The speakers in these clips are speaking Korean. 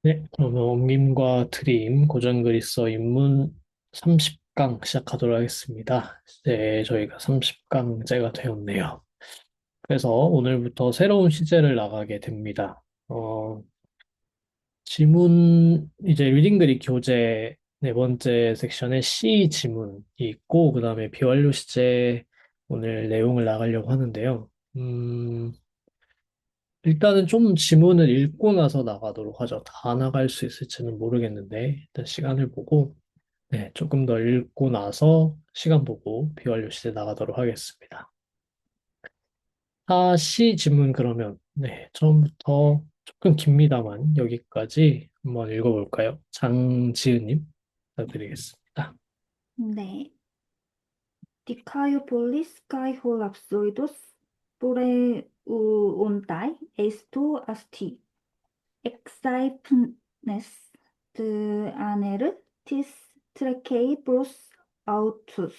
네, 그러면 옮김과 트림, 고전 그리스어 입문 30강 시작하도록 하겠습니다. 이제 저희가 30강째가 되었네요. 그래서 오늘부터 새로운 시제를 나가게 됩니다. 이제 리딩 그릭 교재 네 번째 섹션에 C 지문이 있고, 그 다음에 비완료 시제 오늘 내용을 나가려고 하는데요. 일단은 좀 지문을 읽고 나서 나가도록 하죠. 다 나갈 수 있을지는 모르겠는데, 일단 시간을 보고, 네, 조금 더 읽고 나서 시간 보고 비완료 시대 나가도록 하겠습니다. 다시 지문 그러면, 네, 처음부터 조금 깁니다만 여기까지 한번 읽어볼까요? 장지은님, 부탁드리겠습니다. 네. Dicaeopolis kai ho rhapsodios ontai esto asti exaipnes de aner tis trekei pros autus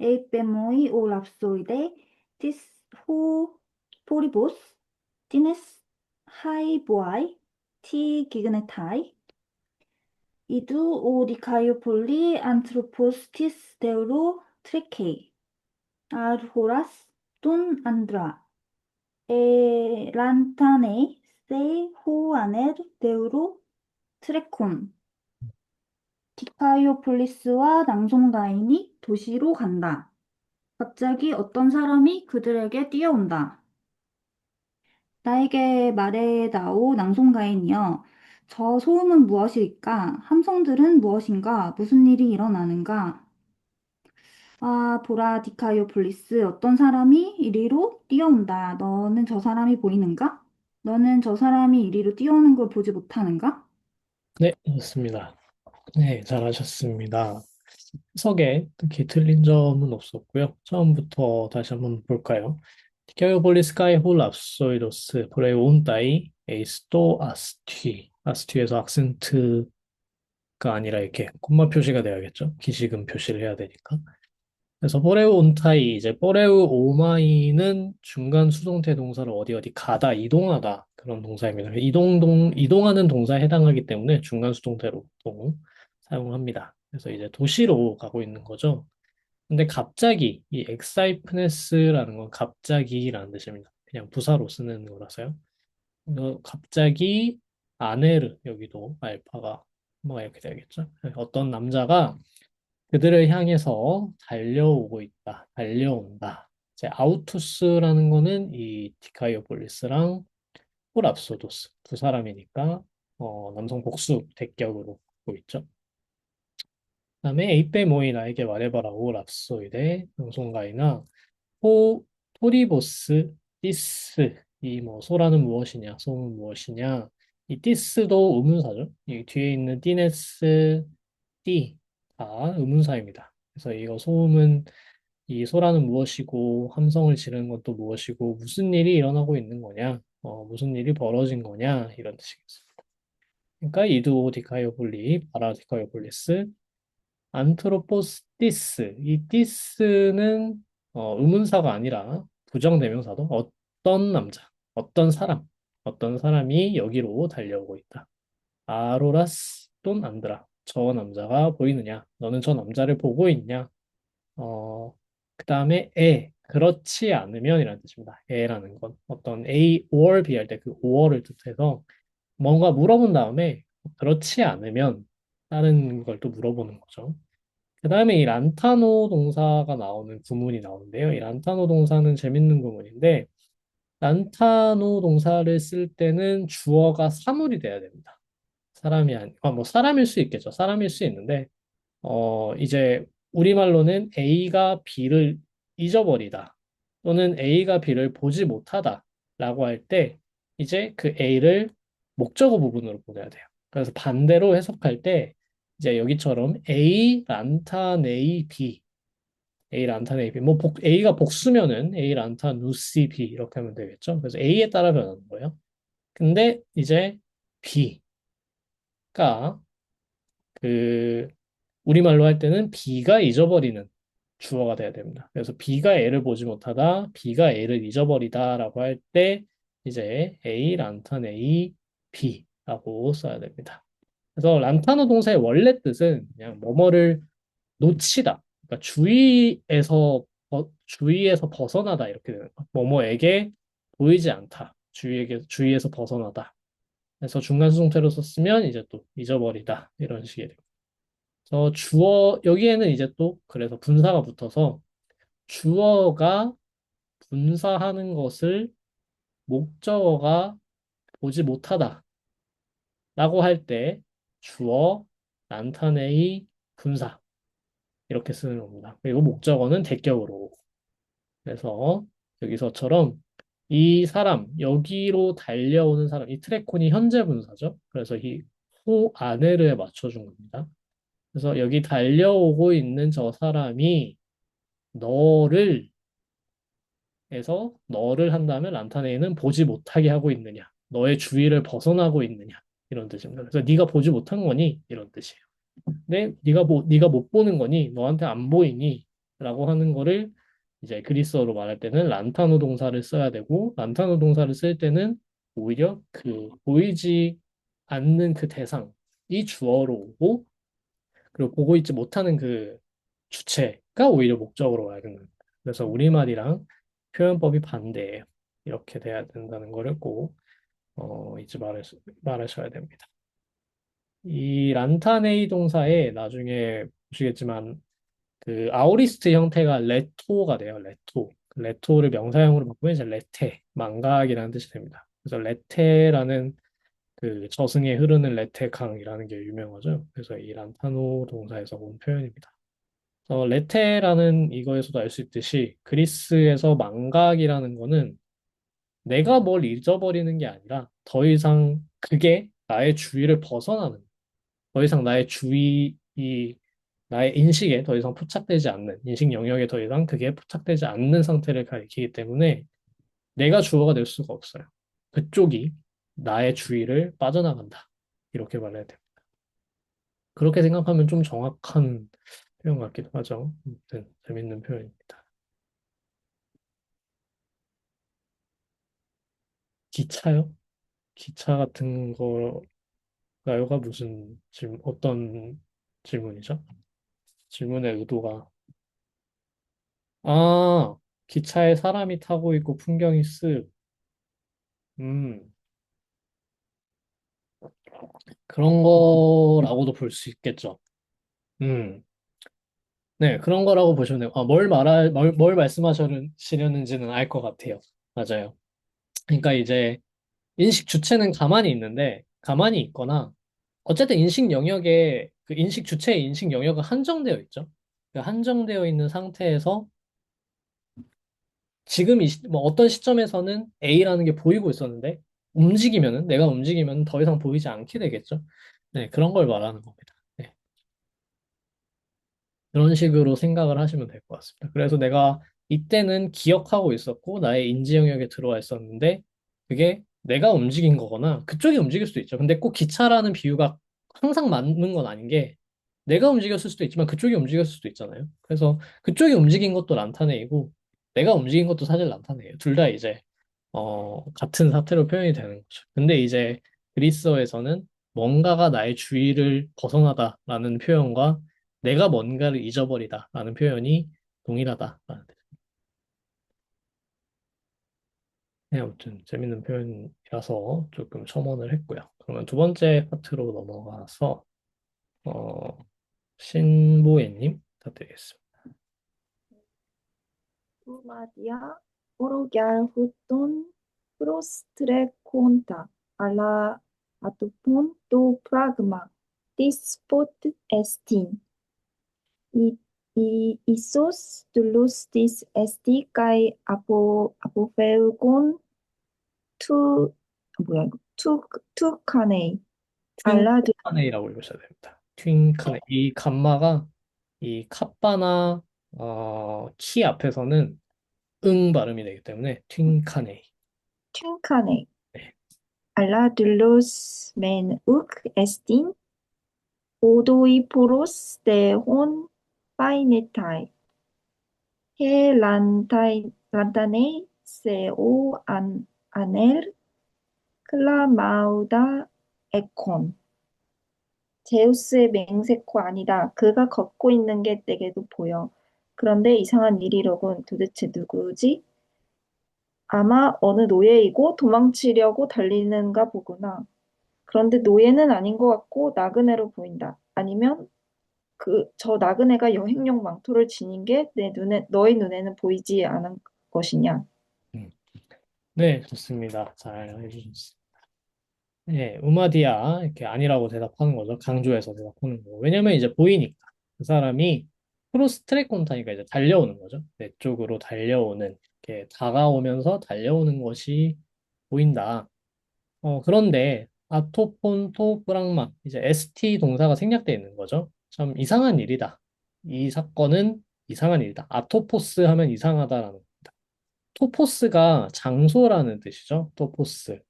eipemoi o rhapsode tis ho poribus tines hai boai ti gignetai idu o Dicaeopoli anthropos tis deuro trekei Arhoras τον άντρα. 란탄에 세 호안을 데우로 트레콘. 디카이오폴리스와 낭송가인이 도시로 간다. 갑자기 어떤 사람이 그들에게 뛰어온다. 나에게 말해다오 낭송가인이여. 저 소음은 무엇일까? 함성들은 무엇인가? 무슨 일이 일어나는가? 아, 보라, 디카이오폴리스. 어떤 사람이 이리로 뛰어온다. 너는 저 사람이 보이는가? 너는 저 사람이 이리로 뛰어오는 걸 보지 못하는가? 네, 좋습니다. 네, 잘하셨습니다. 해석에 특히 틀린 점은 없었고요. 처음부터 다시 한번 볼까요? 디케오폴리스카이 홀 압소이도스 브레온다이 에이스토 아스티 아스티에서 악센트가 아니라 이렇게 콤마 표시가 돼야겠죠? 기시금 표시를 해야 되니까. 그래서 보레우 온타이 이제 보레우 오마이는 중간 수동태 동사를 어디 어디 가다 이동하다 그런 동사입니다. 이동하는 동사에 해당하기 때문에 중간 수동태로 보통 사용합니다. 그래서 이제 도시로 가고 있는 거죠. 근데 갑자기 이 엑사이프네스라는 건 갑자기라는 뜻입니다. 그냥 부사로 쓰는 거라서요. 갑자기 아네르 여기도 알파가 뭐가 이렇게 되겠죠. 어떤 남자가 그들을 향해서 달려오고 있다. 달려온다. 이제 아우투스라는 거는 이 디카이오폴리스랑 홀압소도스 두 사람이니까 남성 복수 대격으로 보고 있죠. 그다음에 에이페 모이 나에게 말해봐라 오 랍소이데 방송가이나 포 토리보스 티스 이 뭐 소라는 무엇이냐 소는 무엇이냐 이 티스도 의문사죠. 이 뒤에 있는 티네스 띠다 의문사입니다. 그래서 이거 소음은 이 소라는 무엇이고 함성을 지르는 것도 무엇이고 무슨 일이 일어나고 있는 거냐 무슨 일이 벌어진 거냐 이런 뜻이겠습니다. 그러니까 이두오 디카이오폴리 바라 디카이오폴리스 안트로포스티스. 이 티스는 의문사가 아니라 부정대명사도 어떤 남자, 어떤 사람, 어떤 사람이 여기로 달려오고 있다. 아로라스 돈 안드라. 저 남자가 보이느냐? 너는 저 남자를 보고 있냐? 그 다음에 그렇지 않으면이라는 뜻입니다. 에라는 건 어떤 A or B 할 때 그 or를 뜻해서 뭔가 물어본 다음에 그렇지 않으면 다른 걸 또 물어보는 거죠. 그 다음에 이 란타노 동사가 나오는 구문이 나오는데요. 이 란타노 동사는 재밌는 구문인데, 란타노 동사를 쓸 때는 주어가 사물이 돼야 됩니다. 뭐 사람일 수 있겠죠. 사람일 수 있는데, 이제 우리말로는 A가 B를 잊어버리다, 또는 A가 B를 보지 못하다 라고 할 때, 이제 그 A를 목적어 부분으로 보내야 돼요. 그래서 반대로 해석할 때, 이제 여기처럼 A 란타네이 B, A 란타네이 B, A가 복수면은 A 란타 누시 B 이렇게 하면 되겠죠. 그래서 A에 따라 변하는 거예요. 근데 이제 B가 그 우리말로 할 때는 B가 잊어버리는 주어가 돼야 됩니다. 그래서 B가 A를 보지 못하다, B가 A를 잊어버리다라고 할 때 이제 A 란탄 A B라고 라고 써야 됩니다. 그래서 란타노 동사의 원래 뜻은 그냥 뭐뭐를 놓치다. 그러니까 주위에서 벗어나다 이렇게 되는 거. 뭐뭐에게 보이지 않다. 주위에서 벗어나다. 그래서 중간 수동태로 썼으면 이제 또 잊어버리다 이런 식이 돼요. 그래서 여기에는 이제 또 그래서 분사가 붙어서 주어가 분사하는 것을 목적어가 보지 못하다라고 할 때 주어 난타네이 분사 이렇게 쓰는 겁니다. 그리고 목적어는 대격으로. 그래서 여기서처럼 이 사람, 여기로 달려오는 사람, 이 트래콘이 현재 분사죠. 그래서 이 호 아네르에 맞춰준 겁니다. 그래서 여기 달려오고 있는 저 사람이 너를 해서 너를 한다면 란타네이는 보지 못하게 하고 있느냐, 너의 주위를 벗어나고 있느냐 이런 뜻입니다. 그래서 네가 보지 못한 거니 이런 뜻이에요. 근데 네가 못 보는 거니 너한테 안 보이니 라고 하는 거를 이제 그리스어로 말할 때는 란타노 동사를 써야 되고 란타노 동사를 쓸 때는 오히려 그 보이지 않는 그 대상이 주어로 오고 그리고 보고 있지 못하는 그 주체가 오히려 목적으로 와야 되는 거예요. 그래서 우리말이랑 표현법이 반대예요. 이렇게 돼야 된다는 거를 꼭 잊지 말으셔야 됩니다. 이 란타네이 동사에 나중에 보시겠지만 그 아오리스트 형태가 레토가 돼요. 레토. 그 레토를 명사형으로 바꾸면 이제 레테, 망각이라는 뜻이 됩니다. 그래서 레테라는 그 저승에 흐르는 레테강이라는 게 유명하죠. 그래서 이 란타노 동사에서 온 표현입니다. 레테라는 이거에서도 알 수 있듯이 그리스에서 망각이라는 거는 내가 뭘 잊어버리는 게 아니라 더 이상 그게 나의 주위를 벗어나는 더 이상 나의 인식에 더 이상 포착되지 않는, 인식 영역에 더 이상 그게 포착되지 않는 상태를 가리키기 때문에 내가 주어가 될 수가 없어요. 그쪽이 나의 주위를 빠져나간다. 이렇게 말해야 돼요. 그렇게 생각하면 좀 정확한 표현 같기도 하죠. 아무튼 재밌는 표현입니다. 기차요? 기차 같은 거가요가 어떤 질문이죠? 질문의 의도가 아, 기차에 사람이 타고 있고 풍경이 쓱. 음, 그런 거라고도 볼 수 있겠죠. 음, 네, 그런 거라고 보시면 돼요. 뭘 말씀하시려는지는 알 것 같아요. 맞아요. 그러니까 이제 인식 주체는 가만히 있는데, 가만히 있거나, 어쨌든 인식 주체의 인식 영역은 한정되어 있죠. 그 한정되어 있는 상태에서 뭐 어떤 시점에서는 A라는 게 보이고 있었는데 내가 움직이면 더 이상 보이지 않게 되겠죠. 네, 그런 걸 말하는 겁니다. 네, 그런 식으로 생각을 하시면 될 것 같습니다. 그래서 내가 이때는 기억하고 있었고 나의 인지 영역에 들어와 있었는데 그게 내가 움직인 거거나 그쪽이 움직일 수도 있죠. 근데 꼭 기차라는 비유가 항상 맞는 건 아닌 게 내가 움직였을 수도 있지만 그쪽이 움직였을 수도 있잖아요. 그래서 그쪽이 움직인 것도 란타네이고 내가 움직인 것도 사실 란타네이에요. 둘 다 이제 같은 사태로 표현이 되는 거죠. 근데 이제 그리스어에서는 뭔가가 나의 주의를 벗어나다라는 표현과 내가 뭔가를 잊어버리다라는 표현이 동일하다라는 뜻. 네, 아무튼 재밌는 표현이라서 조금 첨언을 했고요. 그러면 두 번째 파트로 넘어가서 어, 신보예님 부탁드리겠습니다. Maria Orogyalhuton prostrec conta alla atopon to pragma dispot estin. I, isos doulos dis esti kai apofeugon tu 뭐야 이거 투 카네이 알라드 튠카네이라고 읽으셔야 됩니다. 튠카네. 이 감마가 이 카바나 키 앞에서는 응 발음이 되기 때문에 튠카네이. 튠카네이 네. 알라둘로스 맨 욱 에스틴 오도이포로스 데혼 파이네타이 헤 란타네 세오 안엘 클라마우다 에콘. 제우스의 맹세코 아니다. 그가 걷고 있는 게 내게도 보여. 그런데 이상한 일이로군. 도대체 누구지? 아마 어느 노예이고 도망치려고 달리는가 보구나. 그런데 노예는 아닌 것 같고 나그네로 보인다. 아니면 저 나그네가 여행용 망토를 지닌 게 너의 눈에는 보이지 않은 것이냐? 음. 네, 좋습니다. 잘 해주셨습니다. 네, 우마디아 이렇게 아니라고 대답하는 거죠. 강조해서 대답하는 거. 왜냐면 이제 보이니까 그 사람이 크로스 트랙 콘타니까 이제 달려오는 거죠. 내 쪽으로 달려오는 이렇게 다가오면서 달려오는 것이 보인다. 그런데 아토폰토 프랑마 이제 ST 동사가 생략되어 있는 거죠. 참 이상한 일이다. 이 사건은 이상한 일이다. 아토포스 하면 이상하다라는 겁니다. 토포스가 장소라는 뜻이죠. 토포스.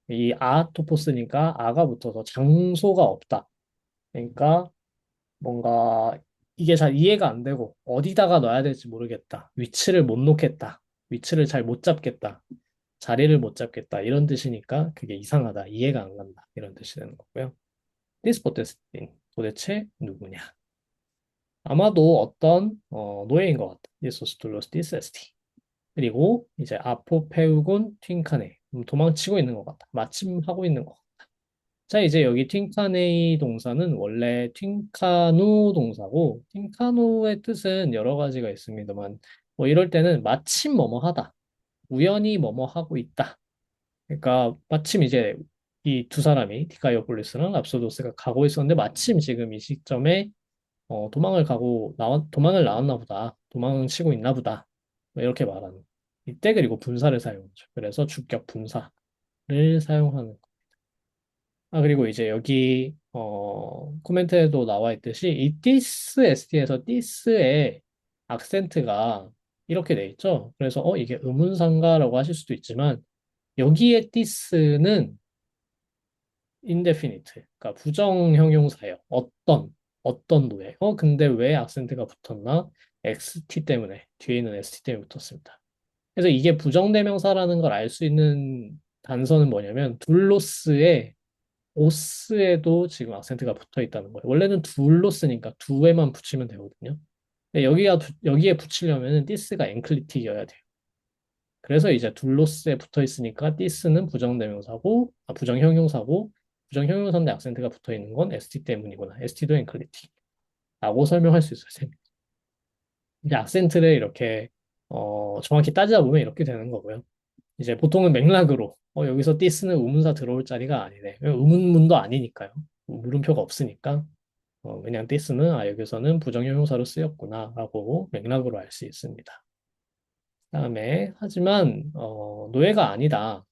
이 아토포스니까 아가 붙어서 장소가 없다. 그러니까 뭔가 이게 잘 이해가 안 되고 어디다가 놔야 될지 모르겠다. 위치를 못 놓겠다. 위치를 잘 못 잡겠다. 자리를 못 잡겠다. 이런 뜻이니까 그게 이상하다. 이해가 안 간다. 이런 뜻이 되는 거고요. 디스포테스틴 도대체 누구냐? 아마도 어떤 노예인 것 같다. 디소스툴로스 디세스티. 그리고 이제 아포페우곤 튠카네 도망치고 있는 것 같다. 마침 하고 있는 것 같다. 자, 이제 여기 튠카네이 동사는 원래 튠카누 동사고, 튠카누의 뜻은 여러 가지가 있습니다만, 뭐 이럴 때는 마침 뭐뭐 하다, 우연히 뭐뭐 하고 있다. 그러니까 마침 이제 이 두 사람이 디카이오폴리스랑 랍소도스가 가고 있었는데 마침 지금 이 시점에 도망을 나왔나 보다. 도망치고 있나 보다. 뭐 이렇게 말하는. 이때 그리고 분사를 사용하죠. 그래서 주격 분사를 사용하는 그리고 이제 여기, 코멘트에도 나와 있듯이, 이 디스 ST에서 디스의 악센트가 이렇게 돼 있죠. 그래서, 이게 의문사인가라고 하실 수도 있지만, 여기에 디스는 indefinite, 그러니까 부정형용사예요. 어떤 노예. 근데 왜 악센트가 붙었나? XT 때문에, 뒤에 있는 ST 때문에 붙었습니다. 그래서 이게 부정대명사라는 걸 알 수 있는 단서는 뭐냐면, 둘로스의 오스에도 지금 악센트가 붙어 있다는 거예요. 원래는 둘로 쓰니까 두에만 붙이면 되거든요. 근데 여기에 붙이려면은 디스가 엔클리틱이어야 돼요. 그래서 이제 둘로스에 붙어 있으니까 디스는 부정대명사고, 부정형용사고, 부정형용사인데 악센트가 붙어 있는 건 ST 때문이구나. ST도 엔클리틱. 라고 설명할 수 있어요, 쌤. 이제 악센트를 이렇게, 정확히 따지다 보면 이렇게 되는 거고요. 이제 보통은 맥락으로 여기서 디스는 의문사 들어올 자리가 아니네. 의문문도 아니니까요. 물음표가 없으니까 그냥 디스는 여기서는 부정형용사로 쓰였구나라고 맥락으로 알 수 있습니다. 그다음에 하지만 노예가 아니다.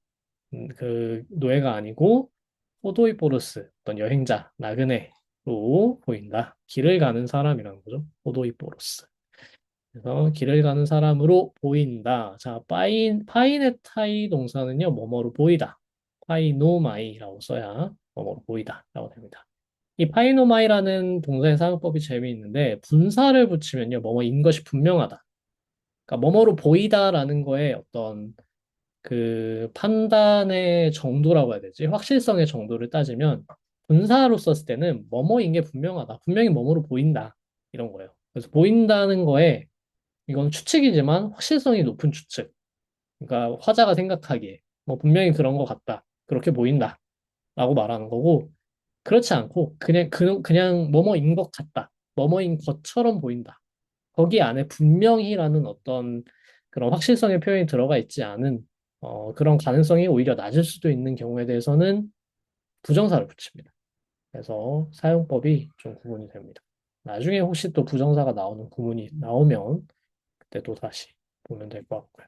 그 노예가 아니고 호도이포르스 어떤 여행자 나그네로 보인다. 길을 가는 사람이라는 거죠. 호도이포르스. 그래서 길을 가는 사람으로 보인다. 자, 파이네타이 동사는요, 뭐뭐로 보이다. 파이노마이라고 써야 뭐뭐로 보이다라고 됩니다. 이 파이노마이라는 동사의 사용법이 재미있는데, 분사를 붙이면요, 뭐뭐인 것이 분명하다. 그러니까 뭐뭐로 보이다라는 거에 어떤 그 판단의 정도라고 해야 되지? 확실성의 정도를 따지면, 분사로 썼을 때는 뭐뭐인 게 분명하다. 분명히 뭐뭐로 보인다. 이런 거예요. 그래서 보인다는 거에 이건 추측이지만 확실성이 높은 추측. 그러니까 화자가 생각하기에 뭐 분명히 그런 것 같다. 그렇게 보인다. 라고 말하는 거고 그렇지 않고 그냥 뭐뭐인 것 같다. 뭐뭐인 것처럼 보인다. 거기 안에 분명히라는 어떤 그런 확실성의 표현이 들어가 있지 않은 그런 가능성이 오히려 낮을 수도 있는 경우에 대해서는 부정사를 붙입니다. 그래서 사용법이 좀 구분이 됩니다. 나중에 혹시 또 부정사가 나오는 구문이 나오면 그때 또 다시 보면 될 것 같고요.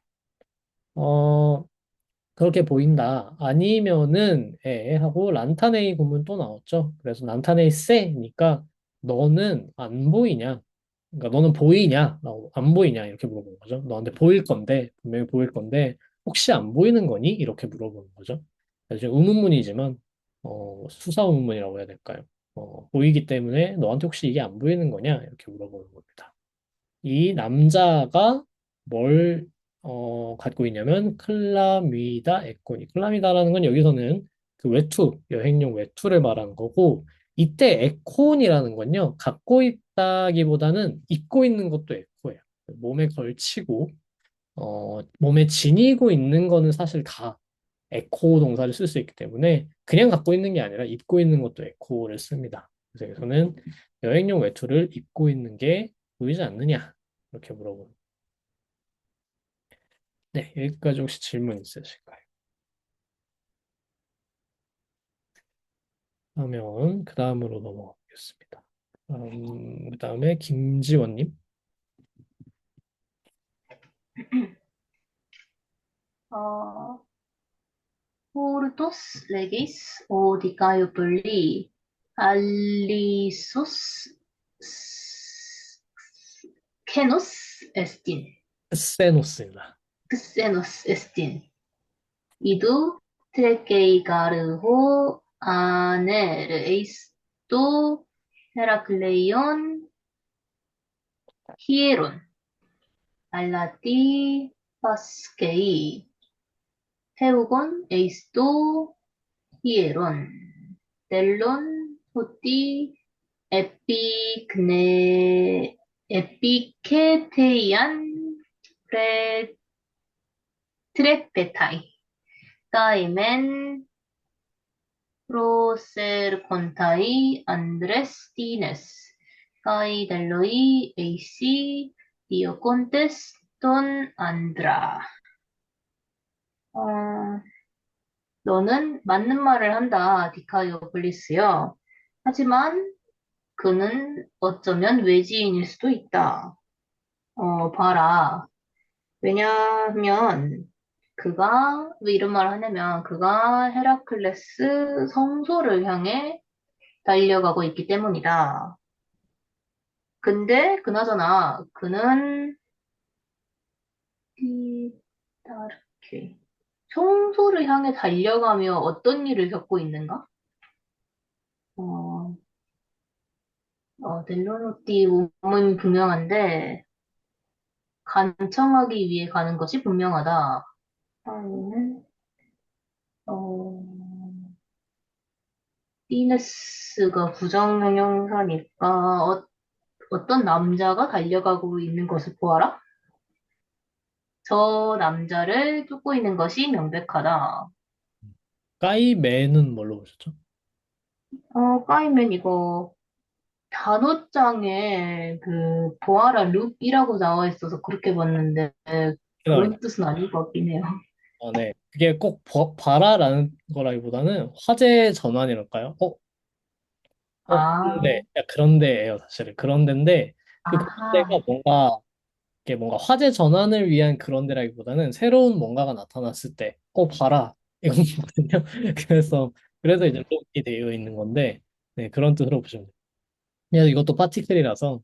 어, 그렇게 보인다. 아니면은, 하고, 란타네이 구문 또 나왔죠. 그래서 란타네이 세니까, 너는 안 보이냐? 그러니까 너는 보이냐? 라고, 안 보이냐? 이렇게 물어보는 거죠. 너한테 보일 건데, 분명히 보일 건데, 혹시 안 보이는 거니? 이렇게 물어보는 거죠. 그래서 지금 의문문이지만, 수사 의문문이라고 해야 될까요? 보이기 때문에 너한테 혹시 이게 안 보이는 거냐? 이렇게 물어보는 겁니다. 이 남자가 뭘 갖고 있냐면 클라미다 에코니. 클라미다라는 건 여기서는 그 외투, 여행용 외투를 말하는 거고, 이때 에코온이라는 건요, 갖고 있다기보다는 입고 있는 것도 에코예요. 몸에 걸치고, 몸에 지니고 있는 거는 사실 다 에코 동사를 쓸 수 있기 때문에 그냥 갖고 있는 게 아니라 입고 있는 것도 에코를 씁니다. 그래서 여기서는 여행용 외투를 입고 있는 게 보이지 않느냐? 이렇게 물어보는. 네, 여기까지 혹시 질문 있으실까요? 그러면 그 다음으로 넘어가 보겠습니다. 그 다음에 김지원님. 어, Portos legis o Dicaio Poli Alisos Xenos estin 세노스입니다. Xenos estin Idu Trekeiga르호 아넬 에이스도 헤라클레이온 히에론 알라띠 파스케이 헤우곤 에이스도 히에론 델론 호띠 에피크네 에피케테이안 프레 트레페타이 까이멘 프로세르콘타이 안드레스 디네스 까이 델로이 에이시 디오콘테스 돈 안드라 어, 너는 맞는 말을 한다, 디카이오 블리스요. 하지만 그는 어쩌면 외지인일 수도 있다. 봐라. 왜냐하면 그가 왜 이런 말을 하냐면 그가 헤라클레스 성소를 향해 달려가고 있기 때문이다. 근데 그나저나 그는 디다르케 성소를 향해 달려가며 어떤 일을 겪고 있는가? 어, 델로노띠 몸은 분명한데 간청하기 위해 가는 것이 분명하다. 아니면 어, 피네스가 부정형용사니까 어떤 남자가 달려가고 있는 것을 보아라. 저 남자를 쫓고 있는 것이 명백하다. 까이맨은 뭘로 보셨죠? 까이면 이거 단어장에 그 보아라 룩이라고 나와 있어서 그렇게 봤는데 그런 뜻은 아닌 것 같긴 해요. 네. 그게 꼭 봐라라는 거라기보다는 화제 전환이랄까요? 아, 그런데, 야, 그런데예요, 사실은. 그런데인데, 그 그런데가 아하, 뭔가, 이게 뭔가 화제 전환을 위한 그런데라기보다는 새로운 뭔가가 나타났을 때, 봐라. 이건 거거든요. 그래서 이제 록이 되어 있는 건데, 네, 그런 뜻으로 보시면 돼요. 그래서 이것도 파티클이라서,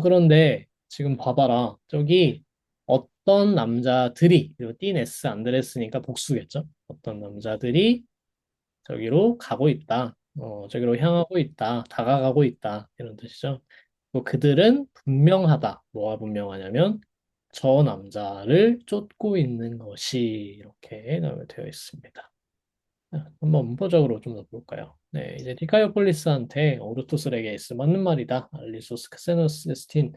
그런데 지금 봐봐라. 저기 어떤 남자들이, 그리고 띠네스, 안드레스니까 복수겠죠? 어떤 남자들이 저기로 가고 있다. 저기로 향하고 있다. 다가가고 있다. 이런 뜻이죠. 또 그들은 분명하다. 뭐가 분명하냐면 저 남자를 쫓고 있는 것이 이렇게 되어 있습니다. 자, 한번 문법적으로 좀 더 볼까요? 네, 이제 디카이오폴리스한테 오르토스 레게이스 맞는 말이다. 알리소스 크세노스 데스틴.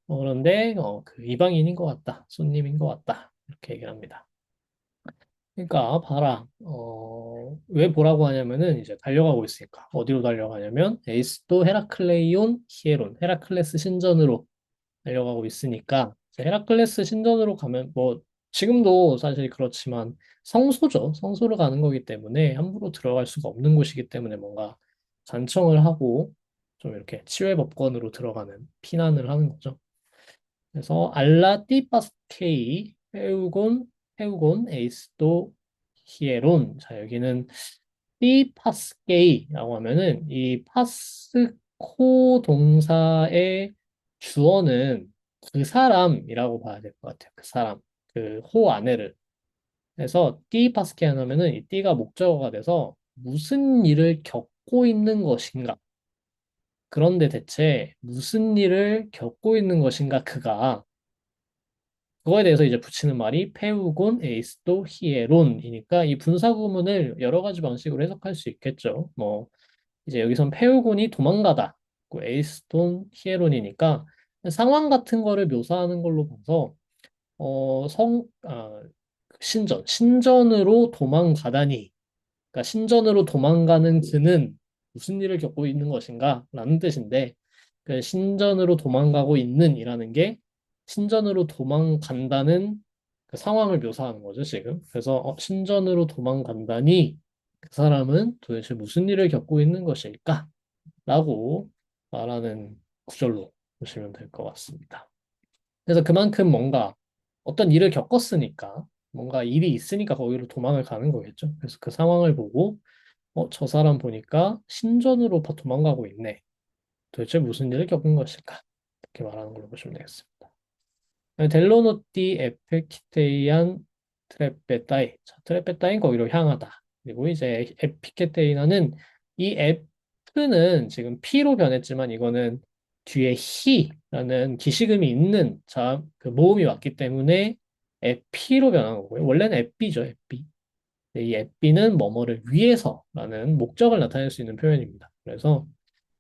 그런데 그 이방인인 것 같다. 손님인 것 같다. 이렇게 얘기를 합니다. 그러니까 봐라. 왜 보라고 하냐면은 이제 달려가고 있으니까 어디로 달려가냐면 에이스도 헤라클레이온 히에론 헤라클레스 신전으로 달려가고 있으니까 이제 헤라클레스 신전으로 가면 뭐 지금도 사실 그렇지만 성소죠. 성소로 가는 거기 때문에 함부로 들어갈 수가 없는 곳이기 때문에 뭔가 잔청을 하고 좀 이렇게 치외 법권으로 들어가는 피난을 하는 거죠. 그래서 알라띠파스케이 헤우곤 에이스도 히에론. 자, 여기는 띠파스케이라고 하면은 이 파스코 동사의 주어는 그 사람이라고 봐야 될 것 같아요. 그 사람, 그 호 안에를. 그래서 띠파스케이 하면은 이 띠가 목적어가 돼서 무슨 일을 겪고 있는 것인가? 그런데 대체 무슨 일을 겪고 있는 것인가 그가 그거에 대해서 이제 붙이는 말이 페우곤 에이스도 히에론이니까 이 분사 구문을 여러 가지 방식으로 해석할 수 있겠죠. 뭐 이제 여기선 페우곤이 도망가다, 그 에이스돈 히에론이니까 상황 같은 거를 묘사하는 걸로 봐서 신전으로 도망가다니, 그러니까 신전으로 도망가는 그는 무슨 일을 겪고 있는 것인가? 라는 뜻인데, 그 신전으로 도망가고 있는이라는 게 신전으로 도망간다는 그 상황을 묘사하는 거죠, 지금. 그래서 신전으로 도망간다니 그 사람은 도대체 무슨 일을 겪고 있는 것일까? 라고 말하는 구절로 보시면 될 것 같습니다. 그래서 그만큼 뭔가 어떤 일을 겪었으니까 뭔가 일이 있으니까 거기로 도망을 가는 거겠죠. 그래서 그 상황을 보고 저 사람 보니까 신전으로 도망가고 있네. 도대체 무슨 일을 겪은 것일까? 이렇게 말하는 걸로 보시면 되겠습니다. 델로노띠 에피키테이안 트레페타이. 자, 트레페타인 거기로 향하다. 그리고 이제 에피케테이나는 이 F는 지금 P로 변했지만 이거는 뒤에 히라는 기시금이 있는 그 모음이 왔기 때문에 에피로 변한 거고요. 원래는 에피죠, 에피. 이 에피는 뭐뭐를 위해서라는 목적을 나타낼 수 있는 표현입니다. 그래서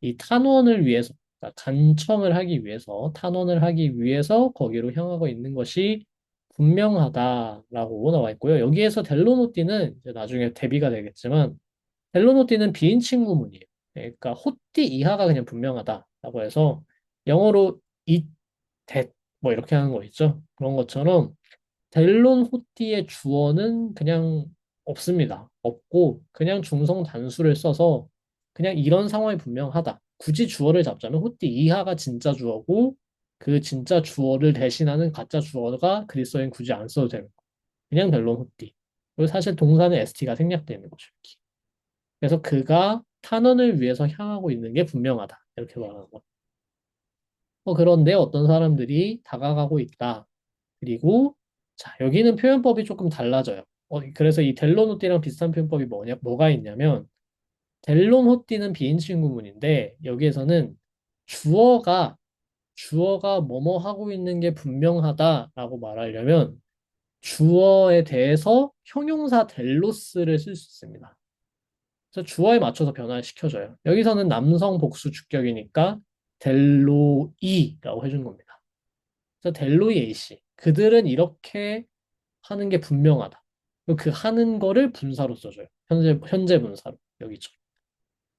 이 탄원을 위해서, 그러니까 간청을 하기 위해서, 탄원을 하기 위해서 거기로 향하고 있는 것이 분명하다라고 나와 있고요. 여기에서 델로노띠는 이제 나중에 대비가 되겠지만, 델로노띠는 비인칭 구문이에요. 그러니까 호띠 이하가 그냥 분명하다라고 해서 영어로 it, that 뭐 이렇게 하는 거 있죠. 그런 것처럼 델론 호띠의 주어는 그냥 없습니다. 없고 그냥 중성 단수를 써서 그냥 이런 상황이 분명하다. 굳이 주어를 잡자면 호띠 이하가 진짜 주어고 그 진짜 주어를 대신하는 가짜 주어가 그리스어엔 굳이 안 써도 되는 거. 그냥 델론 호띠. 그리고 사실 동사는 st가 생략되는 거죠. 이렇게. 그래서 그가 탄원을 위해서 향하고 있는 게 분명하다. 이렇게 말하는 거. 그런데 어떤 사람들이 다가가고 있다. 그리고 자, 여기는 표현법이 조금 달라져요. 그래서 이 델론호띠랑 비슷한 표현법이 뭐가 있냐면 델론호띠는 비인칭 구문인데 여기에서는 주어가 뭐뭐 하고 있는 게 분명하다라고 말하려면 주어에 대해서 형용사 델로스를 쓸 수 있습니다. 그래서 주어에 맞춰서 변화를 시켜줘요. 여기서는 남성 복수 주격이니까 델로이라고 해준 겁니다. 그래서 델로이 A씨. 그들은 이렇게 하는 게 분명하다. 그 하는 거를 분사로 써줘요. 현재 분사로. 여기죠.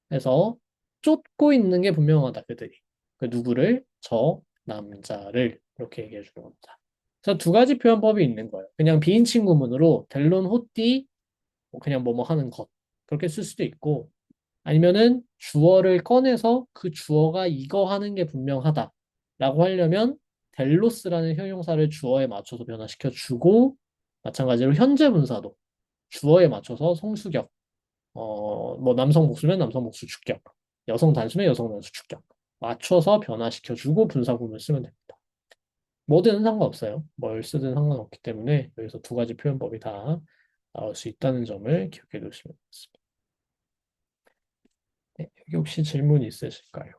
그래서 쫓고 있는 게 분명하다. 그들이. 그 누구를? 저 남자를. 이렇게 얘기해 주는 겁니다. 그래서 두 가지 표현법이 있는 거예요. 그냥 비인칭 구문으로 델론 호띠 그냥 뭐뭐 하는 것. 그렇게 쓸 수도 있고 아니면은 주어를 꺼내서 그 주어가 이거 하는 게 분명하다. 라고 하려면 델로스라는 형용사를 주어에 맞춰서 변화시켜 주고 마찬가지로 현재 분사도 주어에 맞춰서 성수격 뭐 남성 복수면 남성 복수 주격 여성 단수면 여성 단수 주격 맞춰서 변화시켜 주고 분사구문을 쓰면 됩니다. 뭐든 상관없어요. 뭘 쓰든 상관없기 때문에 여기서 두 가지 표현법이 다 나올 수 있다는 점을 기억해 두시면 좋겠습니다. 네, 여기 혹시 질문 있으실까요?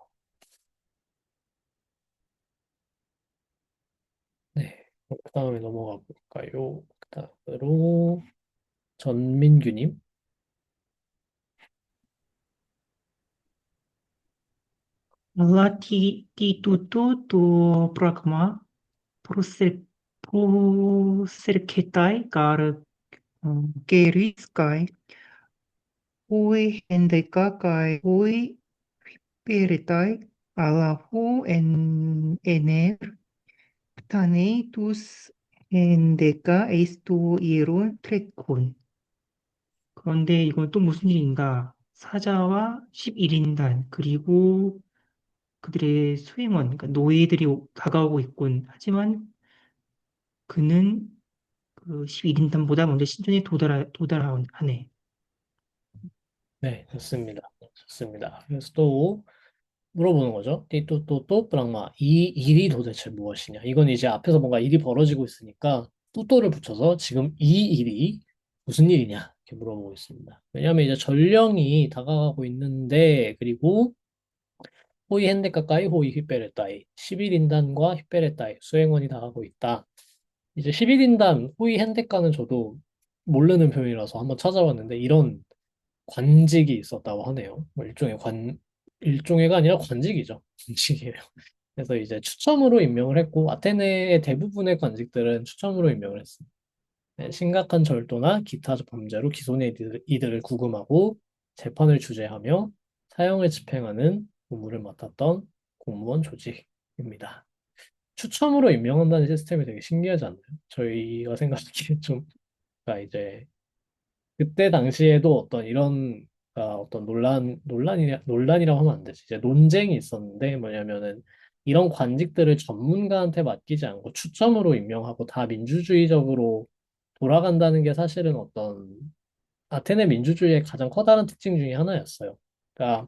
네, 그 다음에 넘어가 볼까요? 그 다음으로 전민규님. Latitudo pragma procercetai gar geriskai hui endeca kai hui piritai alahu ener ptanei tus endeca eistu iron trecun. 그런데 이건 또 무슨 일인가? 사자와 11인단 그리고 그들의 수행원, 그러니까 노예들이 다가오고 있군. 하지만 그는 그 11인단보다 먼저 신전에 도달하네. 네, 좋습니다. 좋습니다. 그래서 또 물어보는 거죠. 띠또또또 브랑마. 이 일이 도대체 무엇이냐? 이건 이제 앞에서 뭔가 일이 벌어지고 있으니까 또또를 붙여서 지금 이 일이 무슨 일이냐? 이렇게 물어보고 있습니다. 왜냐하면 이제 전령이 다가가고 있는데 그리고 호이 핸데카까이 호이 휘베레따이 11인단과 휘베레따이 수행원이 다가고 있다. 이제 11인단 호위 핸데카는 저도 모르는 표현이라서 한번 찾아봤는데 이런 관직이 있었다고 하네요. 뭐 일종의가 아니라 관직이죠. 관직이에요. 그래서 이제 추첨으로 임명을 했고 아테네의 대부분의 관직들은 추첨으로 임명을 했습니다. 네, 심각한 절도나 기타 범죄로 기소된 이들을 구금하고 재판을 주재하며 사형을 집행하는 업무를 맡았던 공무원 조직입니다. 추첨으로 임명한다는 시스템이 되게 신기하지 않나요? 저희가 생각하기에 좀, 그러니까 이제 그때 당시에도 어떤 이런 어떤 논란이라고 하면 안 되지. 이제 논쟁이 있었는데 뭐냐면은 이런 관직들을 전문가한테 맡기지 않고 추첨으로 임명하고 다 민주주의적으로 돌아간다는 게 사실은 어떤 아테네 민주주의의 가장 커다란 특징 중에 하나였어요. 그러니까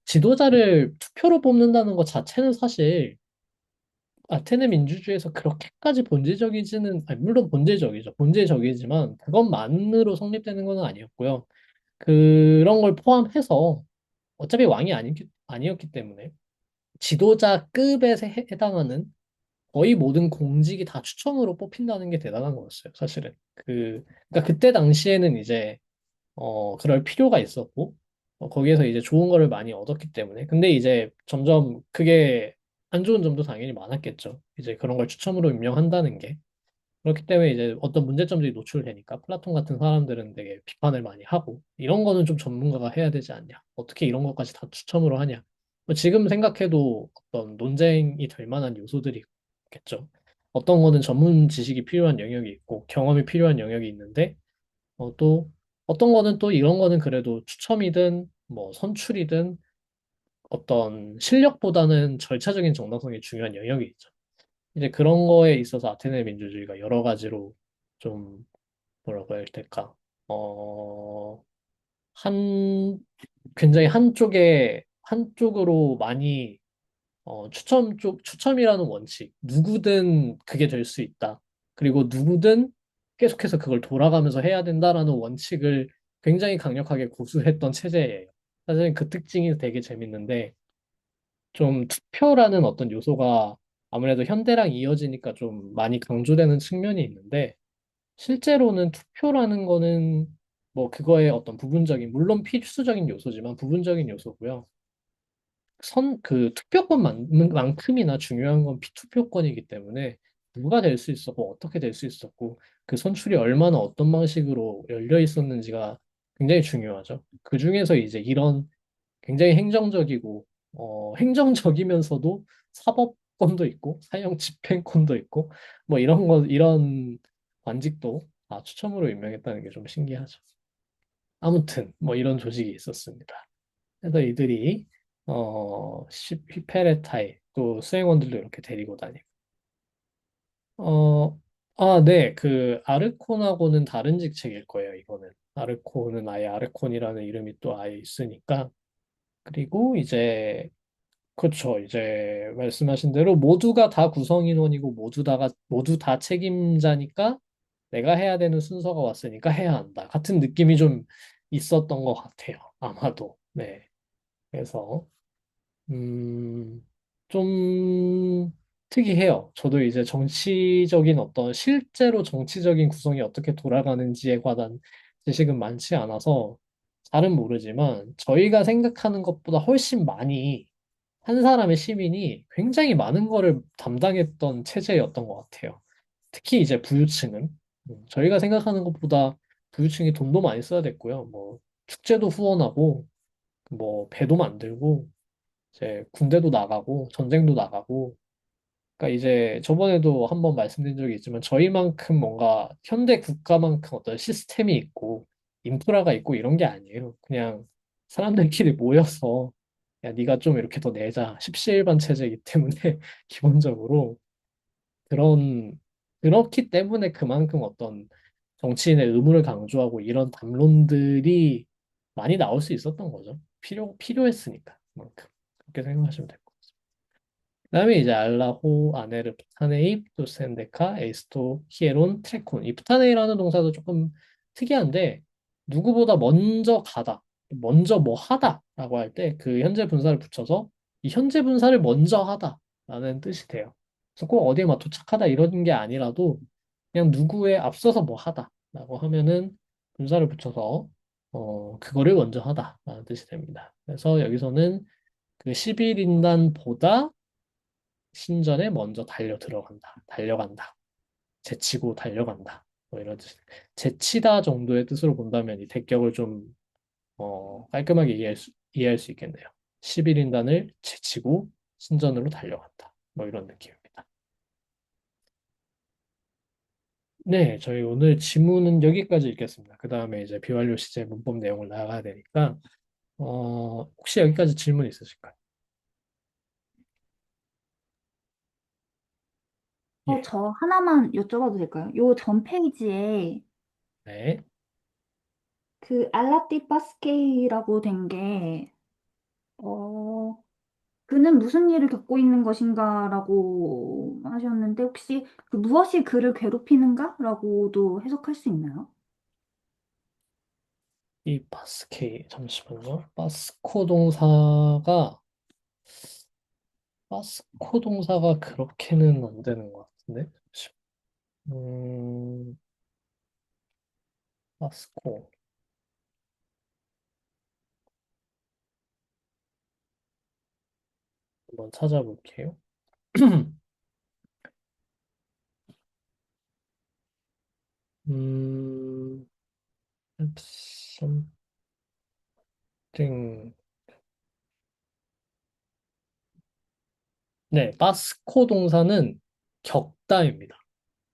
지도자를 투표로 뽑는다는 것 자체는 사실 아테네 민주주의에서 그렇게까지 본질적이지는, 아니, 물론 본질적이죠. 본질적이지만 그것만으로 성립되는 건 아니었고요. 그런 걸 포함해서 어차피 아니었기 때문에 지도자급에 해당하는 거의 모든 공직이 다 추첨으로 뽑힌다는 게 대단한 거였어요, 사실은. 그러니까 그때 당시에는 이제 그럴 필요가 있었고, 거기에서 이제 좋은 거를 많이 얻었기 때문에. 근데 이제 점점 그게 안 좋은 점도 당연히 많았겠죠. 이제 그런 걸 추첨으로 임명한다는 게. 그렇기 때문에 이제 어떤 문제점들이 노출되니까 플라톤 같은 사람들은 되게 비판을 많이 하고, 이런 거는 좀 전문가가 해야 되지 않냐. 어떻게 이런 것까지 다 추첨으로 하냐. 뭐 지금 생각해도 어떤 논쟁이 될 만한 요소들이 있겠죠. 어떤 거는 전문 지식이 필요한 영역이 있고, 경험이 필요한 영역이 있는데, 또 어떤 거는 또 이런 거는 그래도 추첨이든 뭐 선출이든 어떤 실력보다는 절차적인 정당성이 중요한 영역이 있죠. 이제 그런 거에 있어서 아테네 민주주의가 여러 가지로 좀 뭐라고 해야 될까? 어, 한 굉장히 한쪽으로 많이 추첨이라는 원칙, 누구든 그게 될 수 있다. 그리고 누구든 계속해서 그걸 돌아가면서 해야 된다라는 원칙을 굉장히 강력하게 고수했던 체제예요. 사실 그 특징이 되게 재밌는데, 좀 투표라는 어떤 요소가 아무래도 현대랑 이어지니까 좀 많이 강조되는 측면이 있는데, 실제로는 투표라는 거는 뭐 그거의 어떤 물론 필수적인 요소지만 부분적인 요소고요. 투표권만큼이나 중요한 건 비투표권이기 때문에 누가 될 수 있었고 어떻게 될 수 있었고 그 선출이 얼마나 어떤 방식으로 열려 있었는지가 굉장히 중요하죠. 그 중에서 이제 이런 굉장히 행정적이면서도 사법권도 있고 사형 집행권도 있고 뭐 이런 관직도 다 추첨으로 임명했다는 게 좀 신기하죠. 아무튼 뭐 이런 조직이 있었습니다. 그래서 이들이 휘페레타이 또 수행원들도 이렇게 데리고 다니고 네, 그 아르콘하고는 다른 직책일 거예요. 이거는 아르콘은 아예 아르콘이라는 이름이 또 아예 있으니까. 그리고 이제 그렇죠. 이제 말씀하신 대로 모두가 다 구성인원이고 모두 다 책임자니까 내가 해야 되는 순서가 왔으니까 해야 한다. 같은 느낌이 좀 있었던 것 같아요. 아마도. 네. 그래서 음, 좀 특이해요. 저도 이제 실제로 정치적인 구성이 어떻게 돌아가는지에 관한 지식은 많지 않아서 잘은 모르지만 저희가 생각하는 것보다 훨씬 많이 한 사람의 시민이 굉장히 많은 거를 담당했던 체제였던 것 같아요. 특히 이제 부유층은 저희가 생각하는 것보다 부유층이 돈도 많이 써야 됐고요. 뭐 축제도 후원하고 뭐 배도 만들고 이제 군대도 나가고 전쟁도 나가고 그러니까 이제 저번에도 한번 말씀드린 적이 있지만 저희만큼 뭔가 현대 국가만큼 어떤 시스템이 있고 인프라가 있고 이런 게 아니에요. 그냥 사람들끼리 모여서 야 네가 좀 이렇게 더 내자 십시일반 체제이기 때문에 기본적으로 그런 그렇기 때문에 그만큼 어떤 정치인의 의무를 강조하고 이런 담론들이 많이 나올 수 있었던 거죠. 필요했으니까 그만큼 그렇게 생각하시면 될 것 같습니다. 그다음에 이제 알라호, 아네르, 프타네이, 투센데카, 에이스토, 히에론, 트레콘. 이 프타네이라는 동사도 조금 특이한데 누구보다 먼저 가다, 먼저 뭐 하다라고 할 때 그 현재 분사를 붙여서 이 현재 분사를 먼저 하다라는 뜻이 돼요. 그래서 꼭 어디에 막 도착하다 이런 게 아니라도 그냥 누구에 앞서서 뭐 하다라고 하면은 분사를 붙여서 그거를 먼저 하다라는 뜻이 됩니다. 그래서 여기서는 그 11인단보다 신전에 먼저 달려 들어간다, 달려간다, 제치고 달려간다. 뭐 이런 뜻. 제치다 정도의 뜻으로 본다면 이 대격을 좀 깔끔하게 이해할 수 있겠네요. 11인단을 제치고 신전으로 달려간다. 뭐 이런 느낌입니다. 네, 저희 오늘 지문은 여기까지 읽겠습니다. 그 다음에 이제 비완료 시제 문법 내용을 나가야 되니까, 혹시 여기까지 질문 있으실까요? 예. 저 하나만 여쭤봐도 될까요? 요 전 페이지에 네. 그 알라띠 파스케이라고 된 게, 어, 그는 무슨 일을 겪고 있는 것인가라고 하셨는데, 혹시 그 무엇이 그를 괴롭히는가라고도 해석할 수 있나요? 이 바스케이, 잠시만요. 바스코 동사가 그렇게는 안 되는 것 같은데. 음, 바스코. 한번 찾아볼게요. 음, something. 네, 바스코 동사는 겪다입니다.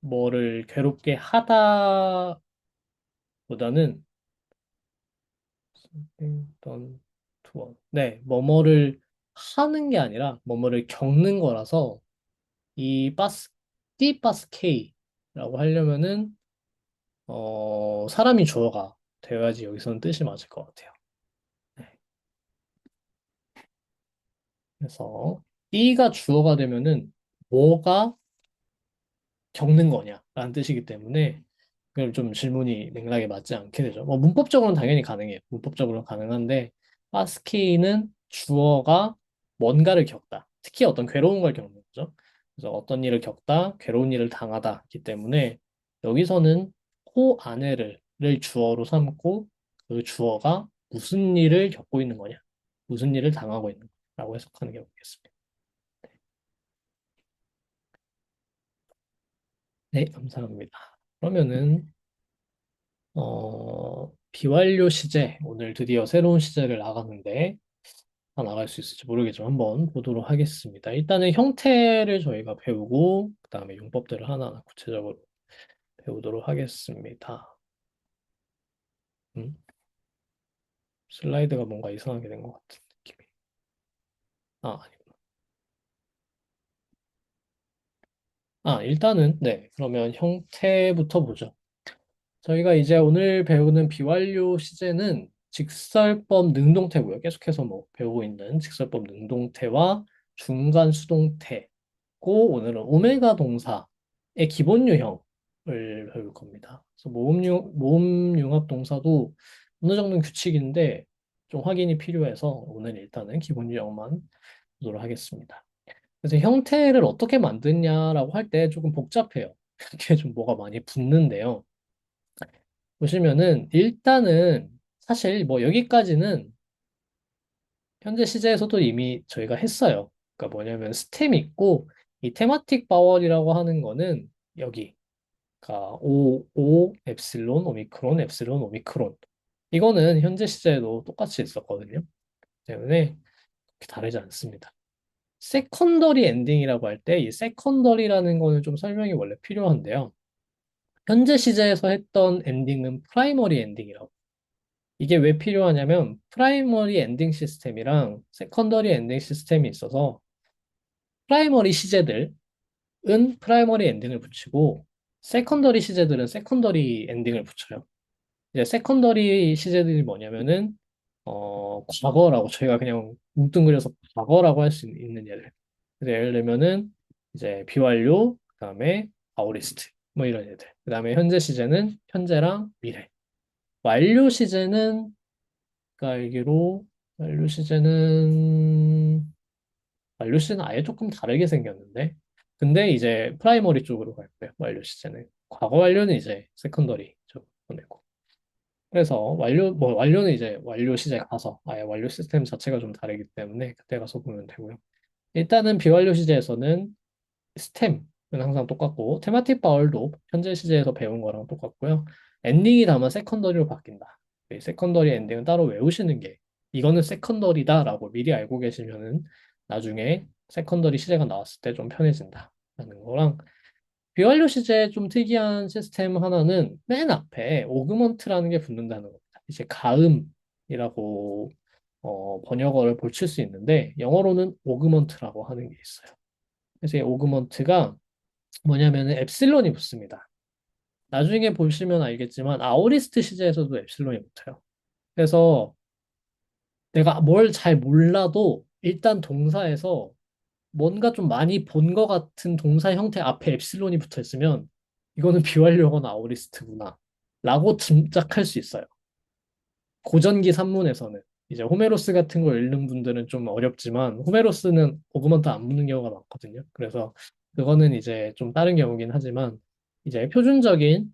뭐를 괴롭게 하다보다는 something done to one. 네, 뭐뭐를 하는 게 아니라 뭐뭐를 겪는 거라서 이 띠바스케이라고 하려면은 사람이 주어가 되어야지 여기서는 뜻이 맞을 것 같아요. 네, 그래서 띠가 주어가 되면은 뭐가 겪는 거냐라는 뜻이기 때문에 그럼 좀 질문이 맥락에 맞지 않게 되죠. 뭐 문법적으로는 당연히 가능해요. 문법적으로는 가능한데 파스키는 주어가 뭔가를 겪다. 특히 어떤 괴로운 걸 겪는 거죠. 그래서 어떤 일을 겪다, 괴로운 일을 당하다이기 때문에 여기서는 호 안에를 주어로 삼고 그 주어가 무슨 일을 겪고 있는 거냐, 무슨 일을 당하고 있는 거라고 해석하는 게 맞겠습니다. 네, 감사합니다. 그러면은 비완료 시제, 오늘 드디어 새로운 시제를 나가는데, 다 나갈 수 있을지 모르겠지만 한번 보도록 하겠습니다. 일단은 형태를 저희가 배우고, 그 다음에 용법들을 하나하나 구체적으로 배우도록 하겠습니다. 음, 슬라이드가 뭔가 이상하게 된 것 같은 느낌이. 아니구나. 일단은, 네, 그러면 형태부터 보죠. 저희가 이제 오늘 배우는 비완료 시제는 직설법 능동태고요. 계속해서 뭐 배우고 있는 직설법 능동태와 중간 수동태고 오늘은 오메가 동사의 기본 유형을 배울 겁니다. 그래서 모음 융합 동사도 어느 정도는 규칙인데 좀 확인이 필요해서 오늘 일단은 기본 유형만 보도록 하겠습니다. 그래서 형태를 어떻게 만드냐라고 할 때 조금 복잡해요. 이렇게 좀 뭐가 많이 붙는데요. 보시면은 일단은 사실 뭐 여기까지는 현재 시제에서도 이미 저희가 했어요. 그러니까 뭐냐면 스템 있고 이 테마틱 바월이라고 하는 거는 여기 그러니까 epsilon, 오미크론, epsilon, 오미크론 이거는 현재 시제에도 똑같이 있었거든요. 때문에 그렇게 다르지 않습니다. 세컨더리 엔딩이라고 할 때 이 세컨더리라는 거는 좀 설명이 원래 필요한데요. 현재 시제에서 했던 엔딩은 프라이머리 엔딩이라고. 이게 왜 필요하냐면 프라이머리 엔딩 시스템이랑 세컨더리 엔딩 시스템이 있어서 프라이머리 시제들은 프라이머리 엔딩을 붙이고 세컨더리 시제들은 세컨더리 엔딩을 붙여요. 이제 세컨더리 시제들이 뭐냐면은 과거라고 저희가 그냥 뭉뚱그려서 과거라고 할 수 있는 예를. 그래서 예를 들면은 이제 비완료 그다음에 아오리스트 뭐 이런 예들. 그다음에 현재 시제는 현재랑 미래. 완료 시제는 알기로 완료 시제는 아예 조금 다르게 생겼는데 근데 이제 프라이머리 쪽으로 갈 거예요. 완료 시제는. 과거 완료는 이제 세컨더리 쪽으로 보내고. 그래서 완료는 이제 완료 시제 가서 아예 완료 시스템 자체가 좀 다르기 때문에 그때 가서 보면 되고요. 일단은 비완료 시제에서는 스템은 항상 똑같고 테마틱 바울도 현재 시제에서 배운 거랑 똑같고요. 엔딩이 다만 세컨더리로 바뀐다. 이 세컨더리 엔딩은 따로 외우시는 게 이거는 세컨더리다라고 미리 알고 계시면은 나중에 세컨더리 시제가 나왔을 때 좀 편해진다라는 거랑 비완료 시제의 좀 특이한 시스템 하나는 맨 앞에 오그먼트라는 게 붙는다는 겁니다. 이제 가음이라고 번역어를 고칠 수 있는데 영어로는 오그먼트라고 하는 게 있어요. 그래서 이 오그먼트가 뭐냐면은 엡실론이 붙습니다. 나중에 보시면 알겠지만 아오리스트 시제에서도 엡실론이 붙어요. 그래서 내가 뭘 잘 몰라도 일단 동사에서 뭔가 좀 많이 본 것 같은 동사 형태 앞에 엡실론이 붙어 있으면 이거는 비완료거나 아오리스트구나 라고 짐작할 수 있어요. 고전기 산문에서는 이제 호메로스 같은 거 읽는 분들은 좀 어렵지만 호메로스는 오그먼트 안 붙는 경우가 많거든요. 그래서 그거는 이제 좀 다른 경우긴 하지만 이제 표준적인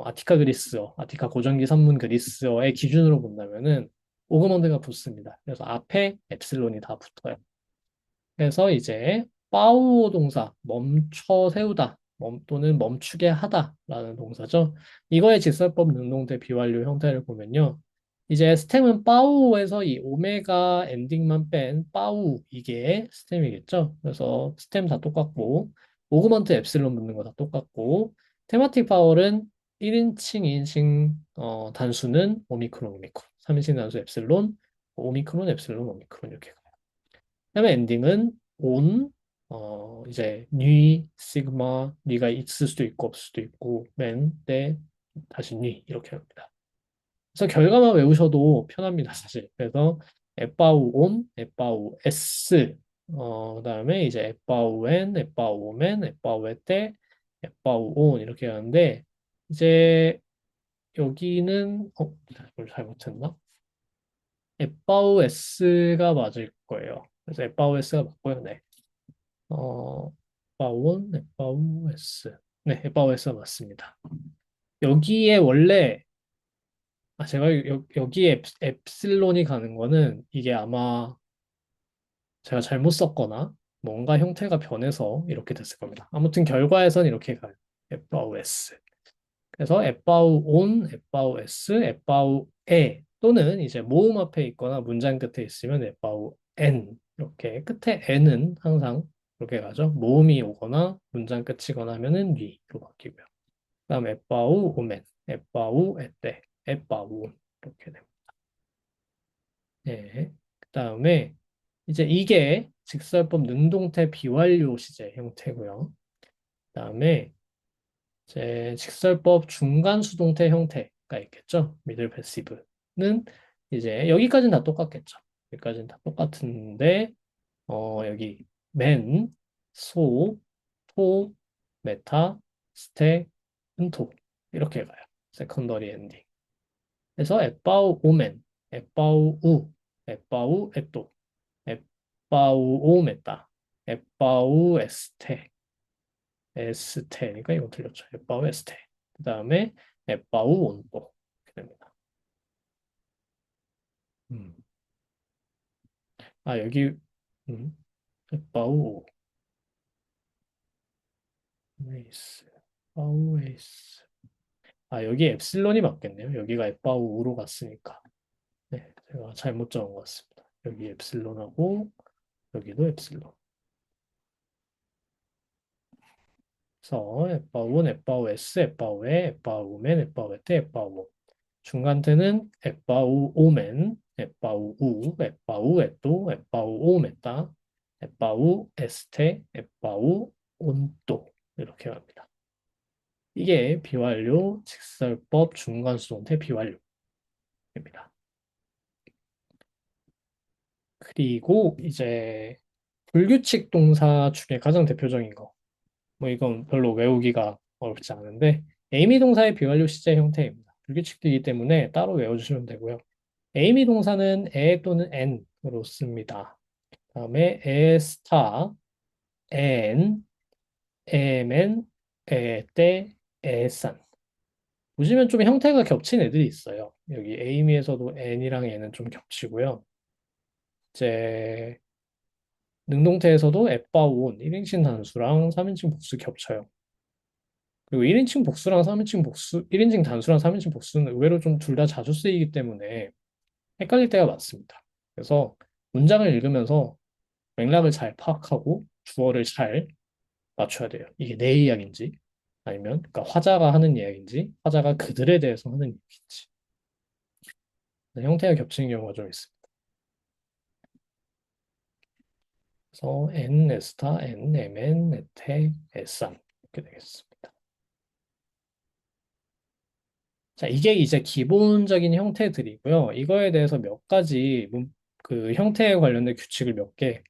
아티카 그리스어, 아티카 고전기 산문 그리스어의 기준으로 본다면은 오그먼트가 붙습니다. 그래서 앞에 엡실론이 다 붙어요. 그래서 이제 파우오 동사 멈춰 세우다 또는 멈추게 하다라는 동사죠. 이거의 직설법 능동태 비완료 형태를 보면요. 이제 스템은 파우오에서 이 오메가 엔딩만 뺀 파우 이게 스템이겠죠. 그래서 스템 다 똑같고 오그먼트 엡실론 붙는 거 다 똑같고 테마틱 파월은 1인칭, 2인칭 단수는 오미크론, 오미크론 3인칭 단수 엡실론, 오미크론, 엡실론, 오미크론 이렇게 그다음에 엔딩은 온, 이제 뉘, 시그마, 뉘가 있을 수도 있고 없을 수도 있고 맨, 때, 다시 뉘 이렇게 합니다. 그래서 결과만 외우셔도 편합니다, 사실. 그래서 에빠우 온, 에빠우 에스, 그다음에 이제 에빠우 엔, 에빠우 오멘, 에빠우 에때, 에빠우 온 이렇게 하는데 이제 여기는 이걸 잘못했나? 에빠우 에스가 맞을 거예요. 그래서 에빠우 에스가 맞고요. 네. 에빠온, 에빠우 에스. 네, 에빠우 에스가 맞습니다. 여기에 원래 제가 여기에 엡실론이 가는 거는 이게 아마 제가 잘못 썼거나 뭔가 형태가 변해서 이렇게 됐을 겁니다. 아무튼 결과에선 이렇게 가요. 에빠우 에스. 그래서 에빠우 온, 에빠우 에스, 에빠우 에 또는 이제 모음 앞에 있거나 문장 끝에 있으면 에빠우 엔 이렇게 끝에 n은 항상 이렇게 가죠. 모음이 오거나 문장 끝이거나 하면은 리로 바뀌고요. 그다음 에빠우 오멘, 에빠우 에때, 에빠우 온 이렇게 됩니다. 네. 그다음에 이제 이게 직설법 능동태 비완료 시제 형태고요. 그다음에 이제 직설법 중간 수동태 형태가 있겠죠. 미들 패시브는 이제 여기까지는 다 똑같겠죠. 여기까지는 다 똑같은데 여기 맨, 소, 토, 메타, 스테, 은토 이렇게 가요. 세컨더리 엔딩. 그래서 에빠우 오멘, 에빠우 우, 에빠우 에또, 에빠우 오 메따, 에빠우 에스테, 에스테니까 이거 틀렸죠. 에빠우 에스테. 그 다음에 에빠우 온또 이렇게 됩니다. 음. 여기 에빠우 오에이스, 에빠우에이스. 여기 엡실론이 맞겠네요. 여기가 에빠우로 갔으니까. 네, 제가 잘못 적은 것 같습니다. 여기 엡실론하고 여기도 엡실론. 그래서 에빠우1, 에빠우 S, 에빠우2, 에빠우5맨, 에빠우2때, 에빠우5. 중간태는 에빠우5맨, 에빠우5, 에빠우5또, 에빠우5맨다, 에빠우5스테, 에빠우5온또 이렇게 갑니다. 이게 비완료 직설법 중간수동태 비완료입니다. 그리고 이제 불규칙 동사 중에 가장 대표적인 거. 뭐 이건 별로 외우기가 어렵지 않은데 에이미 동사의 비완료 시제 형태입니다. 불규칙이기 때문에 따로 외워주시면 되고요. 에이미 동사는 에 또는 엔으로 씁니다. 다음에 에 스타, 엔, 에멘, 에떼, 에산. 보시면 좀 형태가 겹친 애들이 있어요. 여기 에이미에서도 n이랑 n은 좀 겹치고요. 이제 능동태에서도 에빠온 1인칭 단수랑 3인칭 복수 겹쳐요. 그리고 1인칭 복수랑 3인칭 복수, 1인칭 단수랑 3인칭 복수는 의외로 좀 둘 다 자주 쓰이기 때문에 헷갈릴 때가 많습니다. 그래서 문장을 읽으면서 맥락을 잘 파악하고 주어를 잘 맞춰야 돼요. 이게 내 이야기인지 아니면 그러니까 화자가 하는 이야기인지 화자가 그들에 대해서 하는 이야기인지 형태가 겹치는 경우가 좀 있습니다. 그래서 N, 에스타, N, MN, 에테, 에산 이렇게 되겠습니다. 자, 이게 이제 기본적인 형태들이고요. 이거에 대해서 몇 가지 그 형태에 관련된 규칙을 몇 개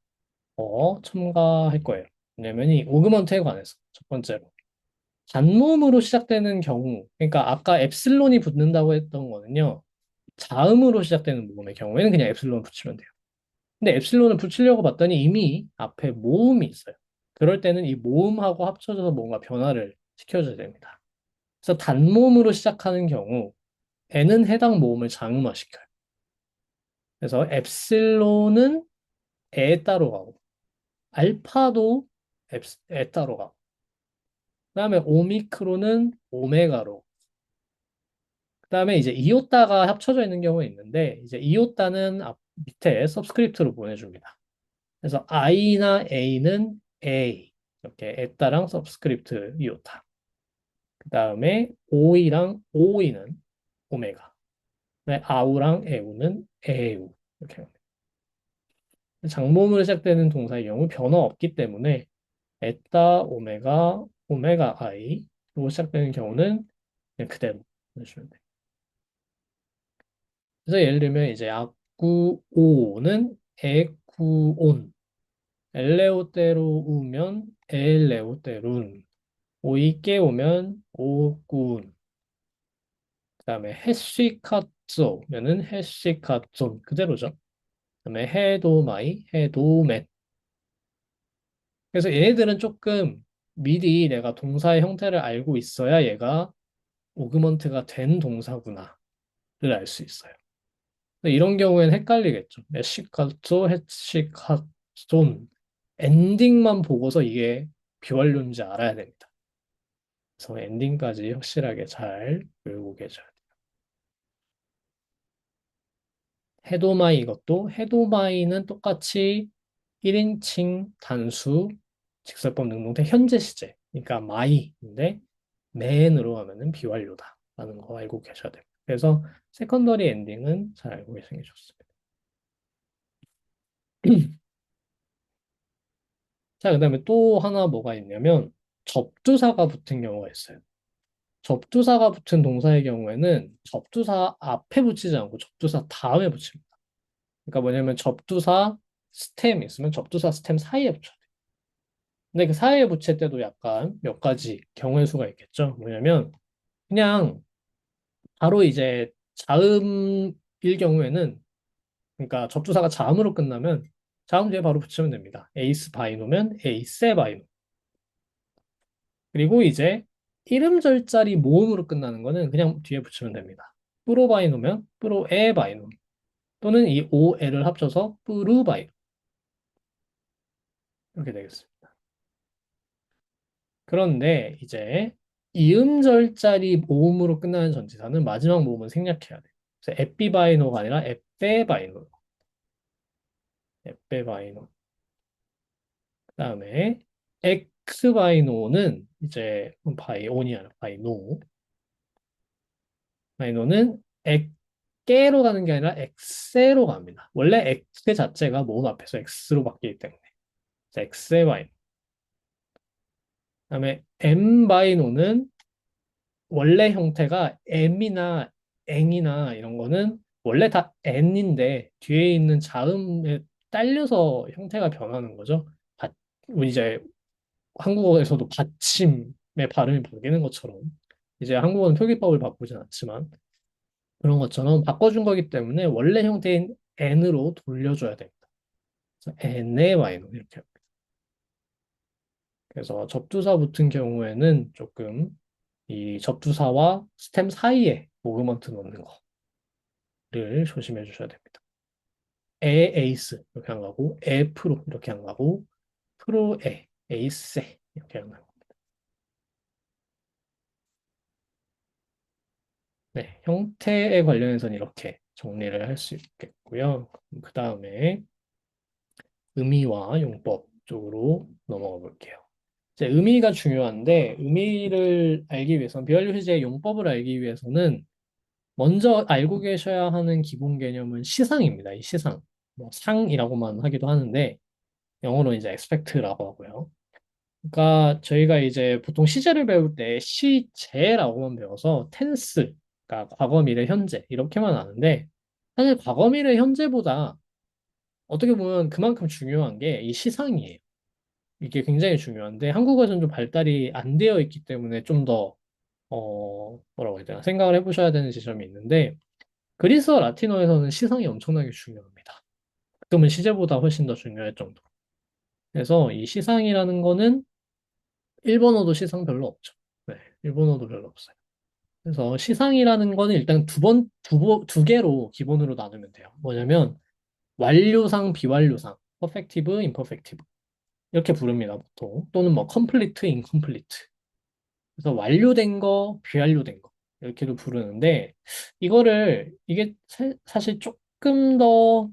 첨가할 거예요. 왜냐면 이 오그먼트에 관해서 첫 번째로 단모음으로 시작되는 경우, 그러니까 아까 엡실론이 붙는다고 했던 거는요. 자음으로 시작되는 모음의 경우에는 그냥 엡실론을 붙이면 돼요. 근데 엡실론을 붙이려고 봤더니 이미 앞에 모음이 있어요. 그럴 때는 이 모음하고 합쳐져서 뭔가 변화를 시켜줘야 됩니다. 그래서 단모음으로 시작하는 경우 n은 해당 모음을 장음화시켜요. 그래서 엡실론은 에 따로 가고 알파도 에 따로 가고 그다음에 오미크론은 오메가로 그다음에 이제 이오타가 합쳐져 있는 경우가 있는데 이제 이오타는 밑에 서브스크립트로 보내줍니다. 그래서 I나 A는 A 이렇게 에따랑 서브스크립트 이오타. 그 다음에 O이랑 O이는 오메가. 네, 아우랑 에우는 에우 이렇게 합니다. 장모음으로 시작되는 동사의 경우 변화 없기 때문에 에따 오메가 오메가 I로 시작되는 경우는 그냥 그대로 해주시면 돼요. 그래서 예를 들면 이제 아쿠오는 에쿠온 엘레오테로 우면 엘레오테룬 오이께 오면 오꾼 그다음에 해시카츠오면은 해시카존 그대로죠. 그다음에 해도마이 해도맨 그래서 얘네들은 조금 미리 내가 동사의 형태를 알고 있어야 얘가 오그먼트가 된 동사구나를 알 수 있어요. 이런 경우에는 헷갈리겠죠. 해시카조 해시카존 엔딩만 보고서 이게 비완료인지 알아야 됩니다. 그래서 엔딩까지 확실하게 잘 외우고 계셔야 돼요. 해도마이 이것도 해도마이는 똑같이 1인칭 단수 직설법 능동태 현재 시제 그러니까 마이인데 맨으로 하면은 비완료다 라는 거 알고 계셔야 돼요. 그래서 세컨더리 엔딩은 잘 알고 계시는 게 좋습니다. 자, 그다음에 또 하나 뭐가 있냐면 접두사가 붙은 경우가 있어요. 접두사가 붙은 동사의 경우에는 접두사 앞에 붙이지 않고 접두사 다음에 붙입니다. 그러니까 뭐냐면 접두사 스템 있으면 접두사 스템 사이에 붙여야 돼요. 근데 그 사이에 붙일 때도 약간 몇 가지 경우의 수가 있겠죠. 뭐냐면 그냥 바로 이제 자음일 경우에는 그러니까 접두사가 자음으로 끝나면 자음 뒤에 바로 붙이면 됩니다. 에이스 바이노면 에이세 바이노. 그리고 이제 이름 절자리 모음으로 끝나는 거는 그냥 뒤에 붙이면 됩니다. 뿌로바이노면 뿌로에바이노 또는 이 오에를 합쳐서 뿌루바이노 이렇게 되겠습니다. 그런데 이제 이음 절자리 모음으로 끝나는 전치사는 마지막 모음은 생략해야 돼요. 그래서 에피바이노가 아니라 에페바이노, 에페바이노. 그다음에 엑스바이노는 이제 바이온이 아니라 바이노. 바이노는 엑게로 가는 게 아니라 엑세로 갑니다. 원래 엑스 자체가 모음 앞에서 엑스로 바뀌기 때문에. 엑세바이노. 그다음에 엠바이노는 원래 형태가 M이나 앵이나 이런 거는 원래 다 N인데 뒤에 있는 자음에 딸려서 형태가 변하는 거죠. 이제 한국어에서도 받침의 발음이 바뀌는 것처럼 이제 한국어는 표기법을 바꾸진 않지만 그런 것처럼 바꿔준 거기 때문에 원래 형태인 N으로 돌려줘야 됩니다. 그래서 N의 Y로 이렇게 합니다. 그래서 접두사 붙은 경우에는 조금 이 접두사와 스템 사이에 모그먼트 넣는 거를 조심해 주셔야 됩니다. 에 에이스 이렇게 안 가고 에 프로 이렇게 안 가고 프로에 에이세 이렇게 안 가고 네, 형태에 관련해서는 이렇게 정리를 할 수 있겠고요. 그 다음에 의미와 용법 쪽으로 넘어가 볼게요. 이제 의미가 중요한데 의미를 알기 위해서는 비완료 휴재의 용법을 알기 위해서는 먼저 알고 계셔야 하는 기본 개념은 시상입니다. 이 시상. 뭐 상이라고만 하기도 하는데 영어로 이제 expect라고 하고요. 그러니까 저희가 이제 보통 시제를 배울 때 시제라고만 배워서 tense, 그러니까 과거, 미래, 현재 이렇게만 아는데 사실 과거, 미래, 현재보다 어떻게 보면 그만큼 중요한 게 이 시상이에요. 이게 굉장히 중요한데 한국어는 좀 발달이 안 되어 있기 때문에 좀 더 뭐라고 해야 되나 생각을 해보셔야 되는 지점이 있는데 그리스어 라틴어에서는 시상이 엄청나게 중요합니다. 가끔은 시제보다 훨씬 더 중요할 정도. 그래서 이 시상이라는 거는 일본어도 시상 별로 없죠. 네, 일본어도 별로 없어요. 그래서 시상이라는 거는 일단 두 개로 기본으로 나누면 돼요. 뭐냐면 완료상, 비완료상, 퍼펙티브, 임퍼펙티브 이렇게 부릅니다, 보통. 또는 뭐 컴플리트, 인컴플리트. 그래서 완료된 거, 비완료된 거 이렇게도 부르는데 이게 사실 조금 더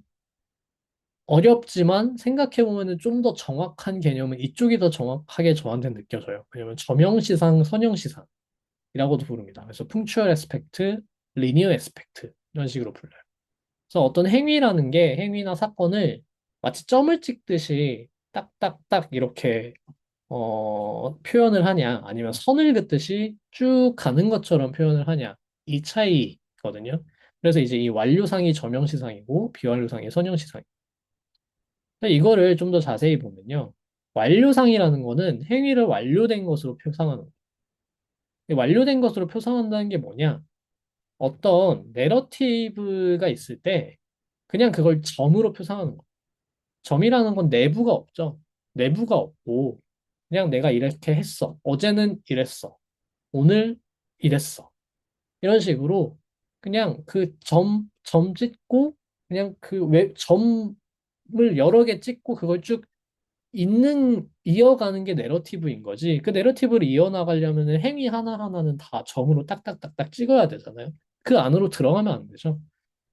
어렵지만 생각해 보면은 좀 더 정확한 개념은 이쪽이 더 정확하게 저한테 느껴져요. 왜냐면 점형시상, 선형시상이라고도 부릅니다. 그래서 푸nctual aspect, linear aspect 이런 식으로 불려요. 그래서 어떤 행위나 사건을 마치 점을 찍듯이 딱딱딱 이렇게 표현을 하냐, 아니면 선을 긋듯이 쭉 가는 것처럼 표현을 하냐, 이 차이거든요. 그래서 이제 이 완료상이 점형시상이고 비완료상이 선형시상이에요. 이거를 좀 더 자세히 보면요. 완료상이라는 거는 행위를 완료된 것으로 표상하는 거예요. 이 완료된 것으로 표상한다는 게 뭐냐? 어떤 내러티브가 있을 때 그냥 그걸 점으로 표상하는 거예요. 점이라는 건 내부가 없죠. 내부가 없고 그냥 내가 이렇게 했어. 어제는 이랬어. 오늘 이랬어. 이런 식으로 그냥 그 점 찍고 그냥 점을 여러 개 찍고 그걸 쭉 이어가는 게 내러티브인 거지. 그 내러티브를 이어나가려면 행위 하나하나는 다 점으로 딱딱딱딱 찍어야 되잖아요. 그 안으로 들어가면 안 되죠.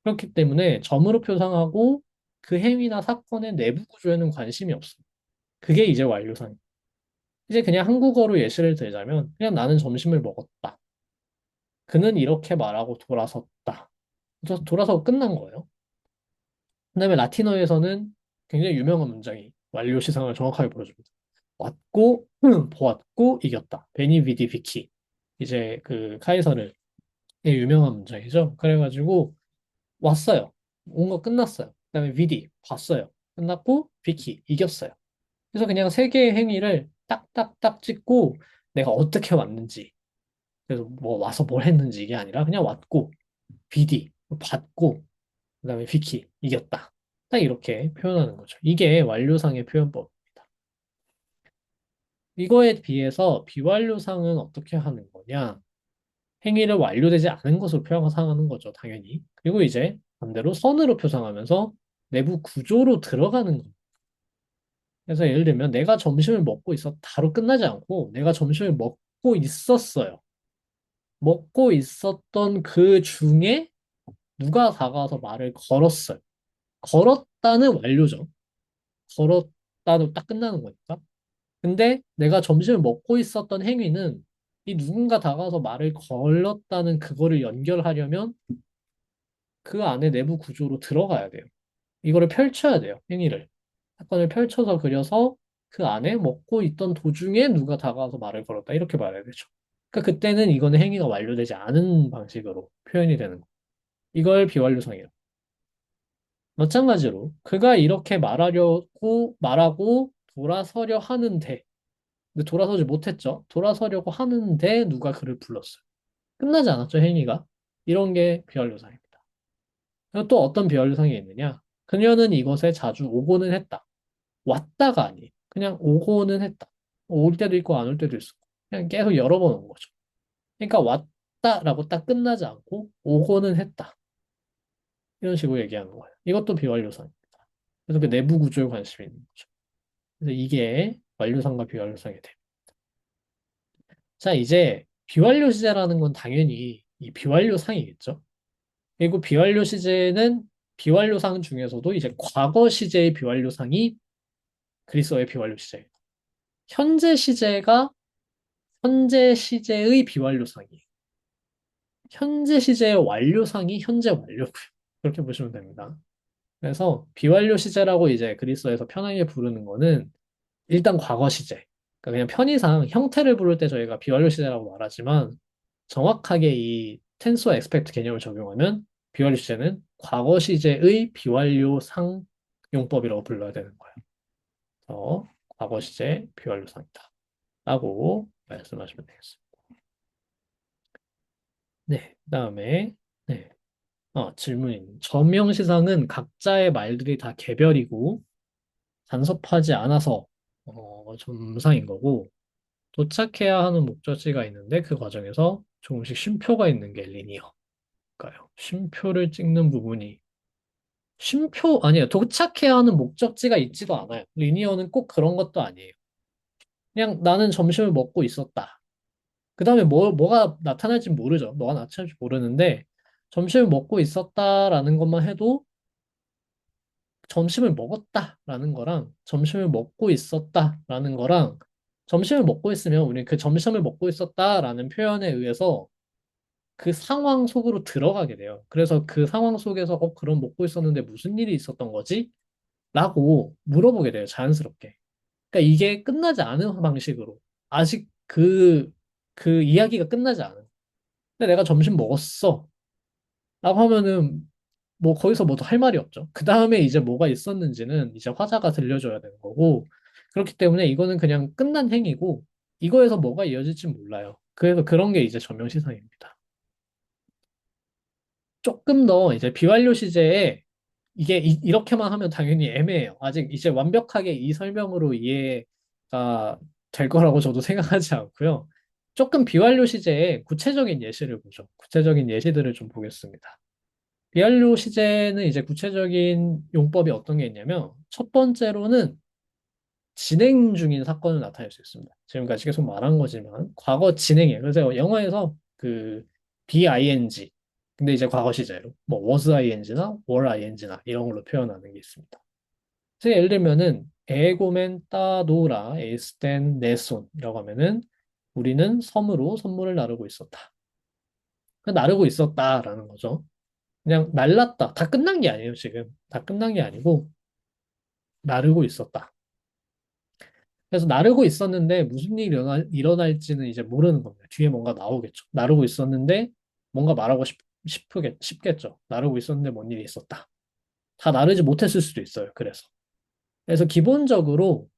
그렇기 때문에 점으로 표상하고 그 행위나 사건의 내부 구조에는 관심이 없어요. 그게 이제 완료상. 이제 그냥 한국어로 예시를 들자면 그냥 나는 점심을 먹었다. 그는 이렇게 말하고 돌아섰다. 그래서 돌아서 끝난 거예요. 그다음에 라틴어에서는 굉장히 유명한 문장이 완료 시상을 정확하게 보여줍니다. 왔고, 보았고, 이겼다. 베니 비디 비키. 이제 그 카이사르의 유명한 문장이죠. 그래가지고 왔어요. 온 거 끝났어요. 그다음에 비디 봤어요. 끝났고 비키 이겼어요. 그래서 그냥 세 개의 행위를 딱딱딱 찍고 내가 어떻게 왔는지 그래서 뭐 와서 뭘 했는지 이게 아니라 그냥 왔고 비디 봤고 그다음에 비키 이겼다. 딱 이렇게 표현하는 거죠. 이게 완료상의 표현법입니다. 이거에 비해서 비완료상은 어떻게 하는 거냐? 행위를 완료되지 않은 것으로 표상하는 거죠, 당연히. 그리고 이제 반대로 선으로 표상하면서 내부 구조로 들어가는 거. 그래서 예를 들면 내가 점심을 먹고 있어 바로 끝나지 않고 내가 점심을 먹고 있었어요. 먹고 있었던 그 중에 누가 다가와서 말을 걸었어요. 걸었다는 완료죠. 걸었다도 딱 끝나는 거니까. 근데 내가 점심을 먹고 있었던 행위는 이 누군가 다가와서 말을 걸었다는 그거를 연결하려면 그 안에 내부 구조로 들어가야 돼요. 이거를 펼쳐야 돼요, 행위를. 사건을 펼쳐서 그려서 그 안에 먹고 있던 도중에 누가 다가와서 말을 걸었다. 이렇게 말해야 되죠. 그러니까 그때는 이거는 행위가 완료되지 않은 방식으로 표현이 되는 거. 이걸 비완료상이에요. 마찬가지로 그가 이렇게 말하고 돌아서려 하는데 근데 돌아서지 못했죠. 돌아서려고 하는데 누가 그를 불렀어요. 끝나지 않았죠, 행위가. 이런 게 비완료상입니다. 그리고 또 어떤 비완료상이 있느냐? 그녀는 이것에 자주 오고는 했다. 왔다가 아니에요. 그냥 오고는 했다. 올 때도 있고 안 올 때도 있어. 그냥 계속 여러 번 온 거죠. 그러니까 왔다라고 딱 끝나지 않고 오고는 했다. 이런 식으로 얘기하는 거예요. 이것도 비완료상입니다. 그래서 그 내부 구조에 관심이 있는 거죠. 그래서 이게 완료상과 비완료상이 돼요. 자, 이제 비완료 시제라는 건 당연히 이 비완료상이겠죠. 그리고 비완료 시제는 비완료상 중에서도 이제 과거 시제의 비완료상이 그리스어의 비완료 시제예요. 현재 시제가 현재 시제의 비완료상이에요. 현재 시제의 완료상이 현재 완료고요. 그렇게 보시면 됩니다. 그래서 비완료 시제라고 이제 그리스어에서 편하게 부르는 거는 일단 과거 시제. 그러니까 그냥 편의상 형태를 부를 때 저희가 비완료 시제라고 말하지만 정확하게 이 텐서 엑스펙트 개념을 적용하면 비완료 시제는 과거 시제의 비완료상 용법이라고 불러야 되는 거예요. 그래서 과거 시제 비완료상이다. 라고 말씀하시면 되겠습니다. 네, 그다음에 네. 질문인. 저명시상은 각자의 말들이 다 개별이고 간섭하지 않아서 점상인 거고 도착해야 하는 목적지가 있는데 그 과정에서 조금씩 쉼표가 있는 게 리니어일까요? 쉼표를 찍는 부분이 쉼표 아니에요. 도착해야 하는 목적지가 있지도 않아요. 리니어는 꼭 그런 것도 아니에요. 그냥 나는 점심을 먹고 있었다. 그 다음에 뭐가 나타날지 모르죠. 뭐가 나타날지 모르는데 점심을 먹고 있었다라는 것만 해도 점심을 먹었다라는 거랑 점심을 먹고 있었다라는 거랑 점심을 먹고 있으면 우리는 그 점심을 먹고 있었다라는 표현에 의해서 그 상황 속으로 들어가게 돼요. 그래서 그 상황 속에서 그럼 먹고 있었는데 무슨 일이 있었던 거지? 라고 물어보게 돼요. 자연스럽게. 그러니까 이게 끝나지 않은 방식으로 아직 그 이야기가 끝나지 않은. 근데 내가 점심 먹었어. 라고 하면은 뭐 거기서 뭐 더 할 말이 없죠. 그 다음에 이제 뭐가 있었는지는 이제 화자가 들려줘야 되는 거고 그렇기 때문에 이거는 그냥 끝난 행위고 이거에서 뭐가 이어질지 몰라요. 그래서 그런 게 이제 전명시상입니다. 조금 더 이제 비완료 시제에 이게 이렇게만 하면 당연히 애매해요. 아직 이제 완벽하게 이 설명으로 이해가 될 거라고 저도 생각하지 않고요. 조금 비완료 시제의 구체적인 예시를 보죠. 구체적인 예시들을 좀 보겠습니다. 비완료 시제는 이제 구체적인 용법이 어떤 게 있냐면 첫 번째로는 진행 중인 사건을 나타낼 수 있습니다. 지금까지 계속 말한 거지만 과거 진행이에요. 그래서 영어에서 그 BING 근데 이제 과거 시제로 뭐 was ING나 were ING나 이런 걸로 표현하는 게 있습니다. 그래서 예를 들면은 에고멘 따도라 에스텐 네손이라고 하면은 우리는 섬으로 선물을 나르고 있었다. 나르고 있었다라는 거죠. 그냥 날랐다. 다 끝난 게 아니에요, 지금. 다 끝난 게 아니고, 나르고 있었다. 그래서 나르고 있었는데 무슨 일이 일어날지는 이제 모르는 겁니다. 뒤에 뭔가 나오겠죠. 나르고 있었는데 뭔가 말하고 싶겠죠. 나르고 있었는데 뭔 일이 있었다. 다 나르지 못했을 수도 있어요. 그래서 기본적으로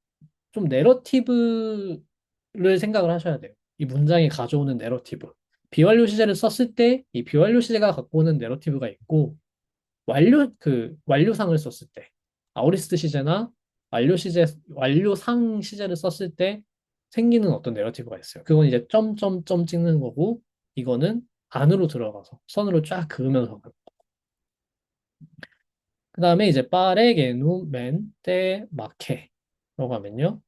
좀 내러티브를 생각을 하셔야 돼요. 이 문장이 가져오는 내러티브. 비완료 시제를 썼을 때 이 비완료 시제가 갖고 오는 내러티브가 있고 완료상을 썼을 때, 아우리스트 시제나 완료상 시제를 썼을 때 생기는 어떤 내러티브가 있어요. 그건 이제 점점점 찍는 거고, 이거는 안으로 들어가서 선으로 쫙 그으면서 가는 거. 그 다음에 이제 빠레게누 맨때 마케라고 하면요.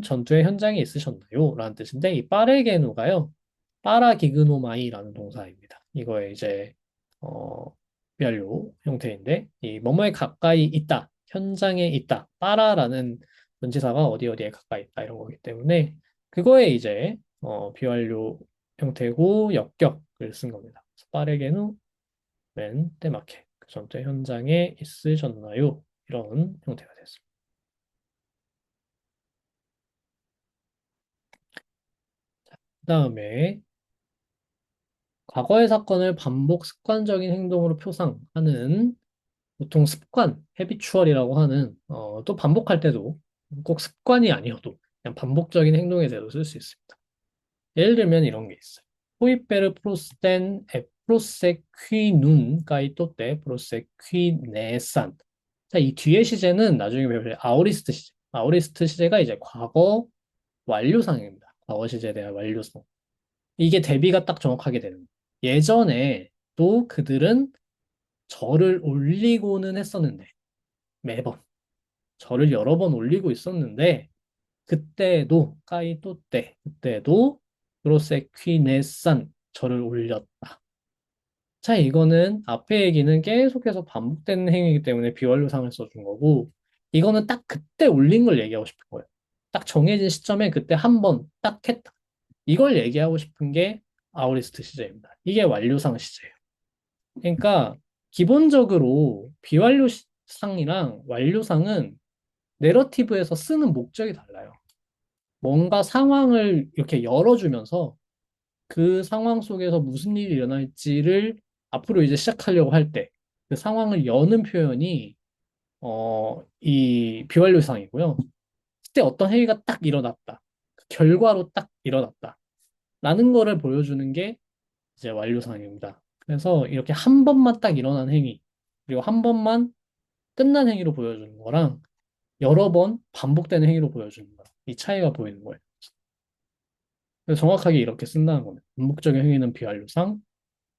전투의 현장에 있으셨나요? 라는 뜻인데, 이 빠레게누가요. 빠라기그노마이라는 동사입니다. 이거에 이제 어, 비완료 형태인데 이 뭐뭐에 가까이 있다, 현장에 있다, 빠라라는 전치사가 어디 어디에 가까이 있다 이런 거기 때문에 그거에 이제 비완료 형태고 역격을 쓴 겁니다. 그래서 빠르게는 맨 때마케 그 전투 현장에 있으셨나요? 이런 형태가 됐습니다. 그다음에 과거의 사건을 반복 습관적인 행동으로 표상하는 보통 습관, 헤비추얼이라고 하는 또 반복할 때도 꼭 습관이 아니어도 그냥 반복적인 행동에 대해서 쓸 수 있습니다. 예를 들면 이런 게 있어요. 호이페르 프로스텐 에프로세퀴눈 까이또떼 프로세퀴네산. 자, 이 뒤에 시제는 나중에 배울 아우리스트 시제. 아우리스트 시제가 이제 과거 완료상입니다. 과거 시제에 대한 완료상. 이게 대비가 딱 정확하게 되는 거예요. 예전에 또 그들은 절을 올리고는 했었는데 매번 절을 여러 번 올리고 있었는데 그때도 까이또 때 그때도 프로세퀴네산 절을 올렸다. 자, 이거는 앞에 얘기는 계속해서 반복되는 행위이기 때문에 비완료상을 써준 거고, 이거는 딱 그때 올린 걸 얘기하고 싶은 거예요. 딱 정해진 시점에 그때 한 번 딱 했다. 이걸 얘기하고 싶은 게 아우리스트 시제입니다. 이게 완료상 시제예요. 그러니까 기본적으로 비완료상이랑 완료상은 내러티브에서 쓰는 목적이 달라요. 뭔가 상황을 이렇게 열어주면서 그 상황 속에서 무슨 일이 일어날지를 앞으로 이제 시작하려고 할 때, 그 상황을 여는 표현이, 이 비완료상이고요. 그때 어떤 행위가 딱 일어났다. 그 결과로 딱 일어났다. 라는 거를 보여주는 게 이제 완료상입니다. 그래서 이렇게 한 번만 딱 일어난 행위, 그리고 한 번만 끝난 행위로 보여주는 거랑 여러 번 반복되는 행위로 보여주는 거. 이 차이가 보이는 거예요. 그래서 정확하게 이렇게 쓴다는 거예요. 반복적인 행위는 비완료상,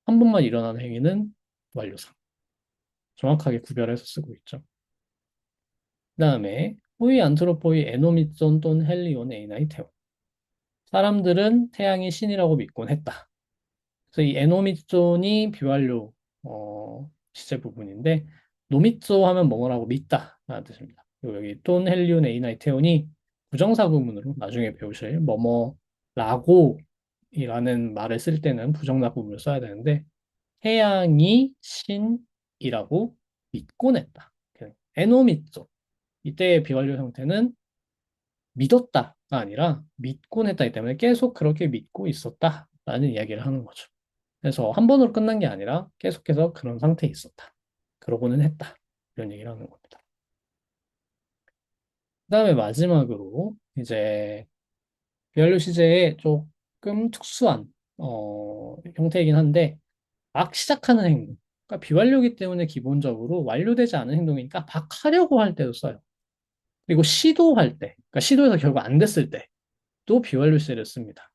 한 번만 일어나는 행위는 완료상. 정확하게 구별해서 쓰고 있죠. 그다음에 호이 안트로포이 에노미존 돈 헬리온 에이나이 테오. 사람들은 태양이 신이라고 믿곤 했다. 그래서 이 에노미존이 비완료 시제 부분인데 노미조 하면 뭐뭐라고 믿다 라는 뜻입니다. 그리고 여기 돈 헬리온 에이나이 테온이 부정사 구문으로 나중에 배우실 뭐뭐라고 이라는 말을 쓸 때는 부정사 구문을 써야 되는데 태양이 신이라고 믿곤 했다. 에노미죠. 이때의 비완료 형태는 믿었다가 아니라 믿곤 했다기 때문에 계속 그렇게 믿고 있었다라는 이야기를 하는 거죠. 그래서 한 번으로 끝난 게 아니라 계속해서 그런 상태에 있었다. 그러고는 했다. 이런 얘기를 하는 겁니다. 그다음에 마지막으로 이제 비완료 시제의 조금 특수한 형태이긴 한데 막 시작하는 행동. 그러니까 비완료이기 때문에 기본적으로 완료되지 않은 행동이니까 막 하려고 할 때도 써요. 그리고 시도할 때, 그러니까 시도해서 결국 안 됐을 때또 비완료시를 씁니다.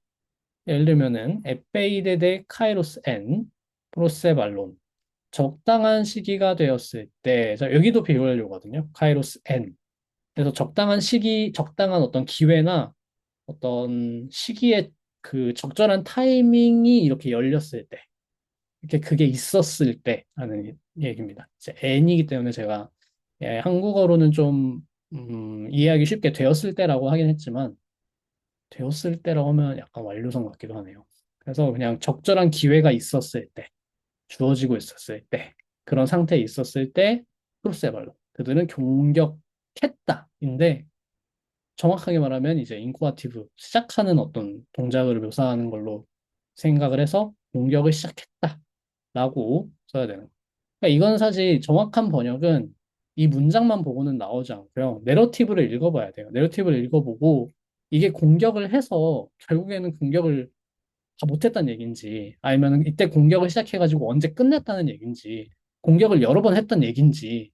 예를 들면은 에페이데데 카이로스 엔 프로세발론 적당한 시기가 되었을 때, 자, 여기도 비완료거든요. 카이로스 엔. 그래서 적당한 시기, 적당한 어떤 기회나 어떤 시기에 그 적절한 타이밍이 이렇게 열렸을 때, 이렇게 그게 있었을 때라는 얘기입니다. 이제 n이기 때문에 제가 한국어로는 좀 이해하기 쉽게 되었을 때라고 하긴 했지만 되었을 때라고 하면 약간 완료성 같기도 하네요. 그래서 그냥 적절한 기회가 있었을 때, 주어지고 있었을 때, 그런 상태에 있었을 때 프로세발로 그들은 공격했다인데 정확하게 말하면 이제 인코아티브 시작하는 어떤 동작을 묘사하는 걸로 생각을 해서 공격을 시작했다라고 써야 되는 거예요. 그러니까 이건 사실 정확한 번역은 이 문장만 보고는 나오지 않고요. 내러티브를 읽어봐야 돼요. 내러티브를 읽어보고 이게 공격을 해서 결국에는 공격을 다 못했다는 얘기인지 아니면 이때 공격을 시작해가지고 언제 끝냈다는 얘기인지 공격을 여러 번 했던 얘기인지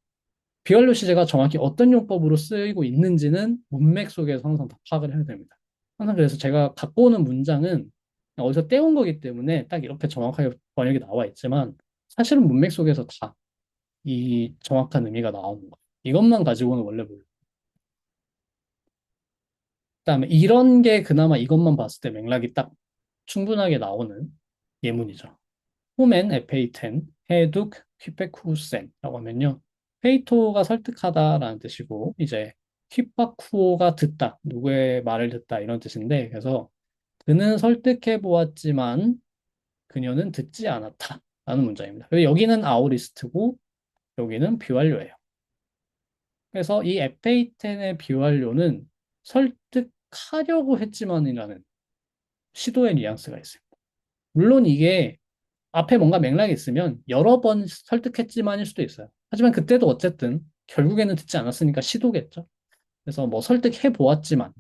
비완료 시제가 정확히 어떤 용법으로 쓰이고 있는지는 문맥 속에서 항상 다 파악을 해야 됩니다. 항상 그래서 제가 갖고 오는 문장은 어디서 떼온 거기 때문에 딱 이렇게 정확하게 번역이 나와 있지만 사실은 문맥 속에서 다 이 정확한 의미가 나오는 거예요. 이것만 가지고는 원래 몰라요. 그다음에 이런 게 그나마 이것만 봤을 때 맥락이 딱 충분하게 나오는 예문이죠. 호멘 에페이텐 헤둑 휘페쿠센이라고 하면요. 페이토가 설득하다라는 뜻이고 이제 휘파쿠오가 듣다, 누구의 말을 듣다 이런 뜻인데 그래서 그는 설득해 보았지만 그녀는 듣지 않았다라는 문장입니다. 그래서 여기는 아오리스트고 여기는 비완료예요. 그래서 이 에페이텐의 비완료는 설득하려고 했지만이라는 시도의 뉘앙스가 있어요. 물론 이게 앞에 뭔가 맥락이 있으면 여러 번 설득했지만일 수도 있어요. 하지만 그때도 어쨌든 결국에는 듣지 않았으니까 시도겠죠. 그래서 뭐 설득해 보았지만,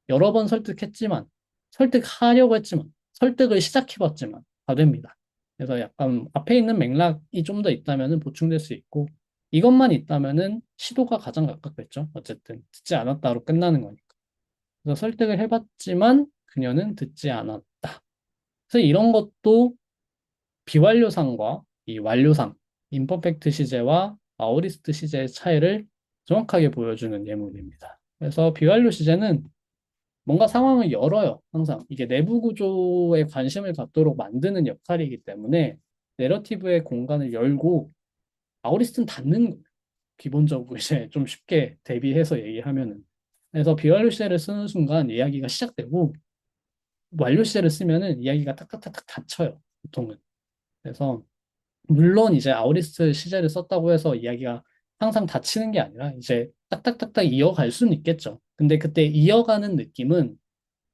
여러 번 설득했지만, 설득하려고 했지만, 설득을 시작해 봤지만 다 됩니다. 그래서 약간 앞에 있는 맥락이 좀 더 있다면 보충될 수 있고, 이것만 있다면은 시도가 가장 가깝겠죠. 어쨌든 듣지 않았다로 끝나는 거니까. 그래서 설득을 해봤지만 그녀는 듣지 않았다. 그래서 이런 것도 비완료상과 이 완료상, 임퍼펙트 시제와 아오리스트 시제의 차이를 정확하게 보여주는 예문입니다. 그래서 비완료 시제는 뭔가 상황을 열어요. 항상 이게 내부 구조에 관심을 갖도록 만드는 역할이기 때문에 내러티브의 공간을 열고 아우리스트는 닫는 거예요. 기본적으로 이제 좀 쉽게 대비해서 얘기하면은. 그래서 비완료 시제를 쓰는 순간 이야기가 시작되고 완료 시제를 쓰면은 이야기가 탁탁탁탁 닫혀요. 보통은. 그래서 물론 이제 아우리스트 시제를 썼다고 해서 이야기가 항상 닫히는 게 아니라 이제 딱딱딱딱 이어갈 수는 있겠죠. 근데 그때 이어가는 느낌은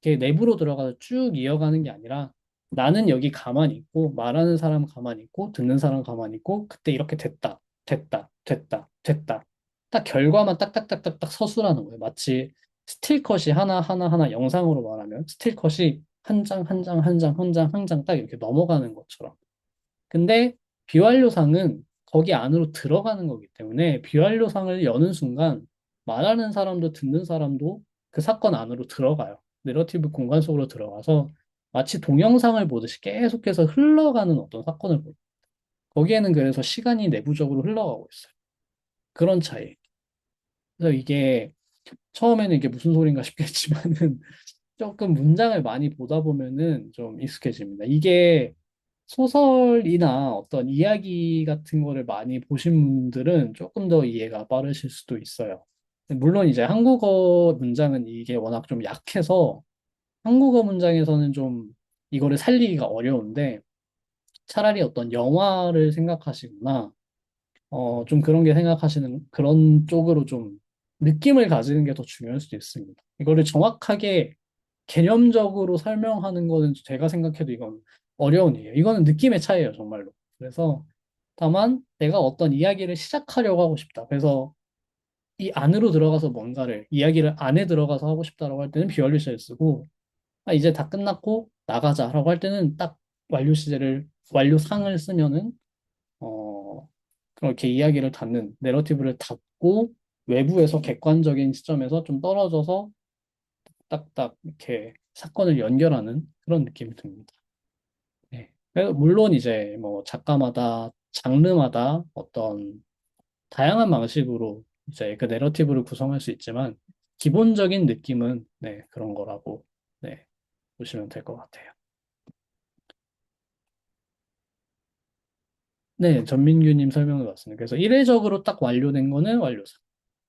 이렇게 내부로 들어가서 쭉 이어가는 게 아니라 나는 여기 가만히 있고 말하는 사람 가만히 있고 듣는 사람 가만히 있고 그때 이렇게 됐다, 됐다, 됐다, 됐다. 딱 결과만 딱딱딱딱딱 서술하는 거예요. 마치 스틸컷이 하나 영상으로 말하면 스틸컷이 한 장, 한 장, 한 장, 한 장, 한 장 딱 이렇게 넘어가는 것처럼. 근데 비완료상은 거기 안으로 들어가는 거기 때문에 비완료상을 여는 순간 말하는 사람도 듣는 사람도 그 사건 안으로 들어가요. 내러티브 공간 속으로 들어가서 마치 동영상을 보듯이 계속해서 흘러가는 어떤 사건을 보요. 거기에는 그래서 시간이 내부적으로 흘러가고 있어요. 그런 차이. 그래서 이게 처음에는 이게 무슨 소린가 싶겠지만은 조금 문장을 많이 보다 보면은 좀 익숙해집니다. 이게 소설이나 어떤 이야기 같은 거를 많이 보신 분들은 조금 더 이해가 빠르실 수도 있어요. 물론 이제 한국어 문장은 이게 워낙 좀 약해서 한국어 문장에서는 좀 이거를 살리기가 어려운데 차라리 어떤 영화를 생각하시거나 좀 그런 게 생각하시는 그런 쪽으로 좀 느낌을 가지는 게 더 중요할 수도 있습니다. 이거를 정확하게 개념적으로 설명하는 거는 제가 생각해도 이건 어려운 일이에요. 이거는 느낌의 차이예요, 정말로. 그래서 다만 내가 어떤 이야기를 시작하려고 하고 싶다. 그래서 이 안으로 들어가서 뭔가를 이야기를 안에 들어가서 하고 싶다라고 할 때는 비완료 시제를 쓰고 이제 다 끝났고 나가자라고 할 때는 딱 완료 시제를 완료상을 쓰면은 어 그렇게 이야기를 닫는 내러티브를 닫고 외부에서 객관적인 시점에서 좀 떨어져서 딱딱 이렇게 사건을 연결하는 그런 느낌이 듭니다. 네. 그래서 물론 이제 뭐 작가마다 장르마다 어떤 다양한 방식으로 이제 그 내러티브를 구성할 수 있지만 기본적인 느낌은 네, 그런 거라고 네, 보시면 될 것 같아요. 네, 전민규님 설명을 봤습니다. 그래서 이례적으로 딱 완료된 거는 완료사.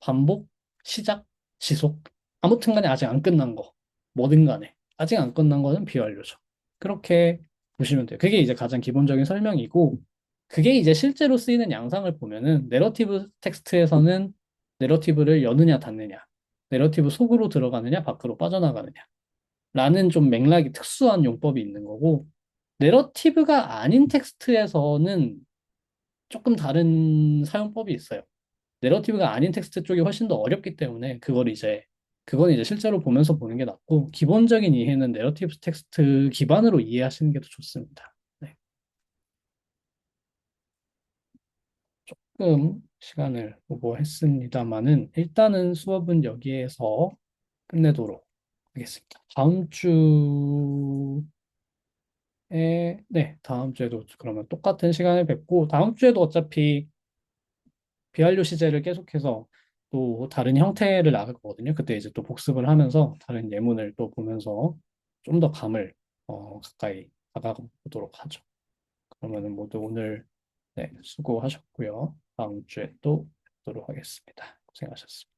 반복, 시작, 지속. 아무튼 간에 아직 안 끝난 거. 뭐든 간에. 아직 안 끝난 거는 비완료죠. 그렇게 보시면 돼요. 그게 이제 가장 기본적인 설명이고, 그게 이제 실제로 쓰이는 양상을 보면은, 내러티브 텍스트에서는 내러티브를 여느냐 닫느냐, 내러티브 속으로 들어가느냐 밖으로 빠져나가느냐, 라는 좀 맥락이 특수한 용법이 있는 거고, 내러티브가 아닌 텍스트에서는 조금 다른 사용법이 있어요. 내러티브가 아닌 텍스트 쪽이 훨씬 더 어렵기 때문에 그건 이제 실제로 보면서 보는 게 낫고 기본적인 이해는 내러티브 텍스트 기반으로 이해하시는 게 더 좋습니다. 네. 조금 시간을 오버했습니다만은 일단은 수업은 여기에서 끝내도록 하겠습니다. 다음 주에도 그러면 똑같은 시간에 뵙고 다음 주에도 어차피 비완료 시제를 계속해서 또 다른 형태를 나갈 거거든요. 그때 이제 또 복습을 하면서 다른 예문을 또 보면서 좀 더 감을 가까이 다가보도록 하죠. 그러면은 모두 오늘 네, 수고하셨고요. 다음 주에 또 뵙도록 하겠습니다. 고생하셨습니다.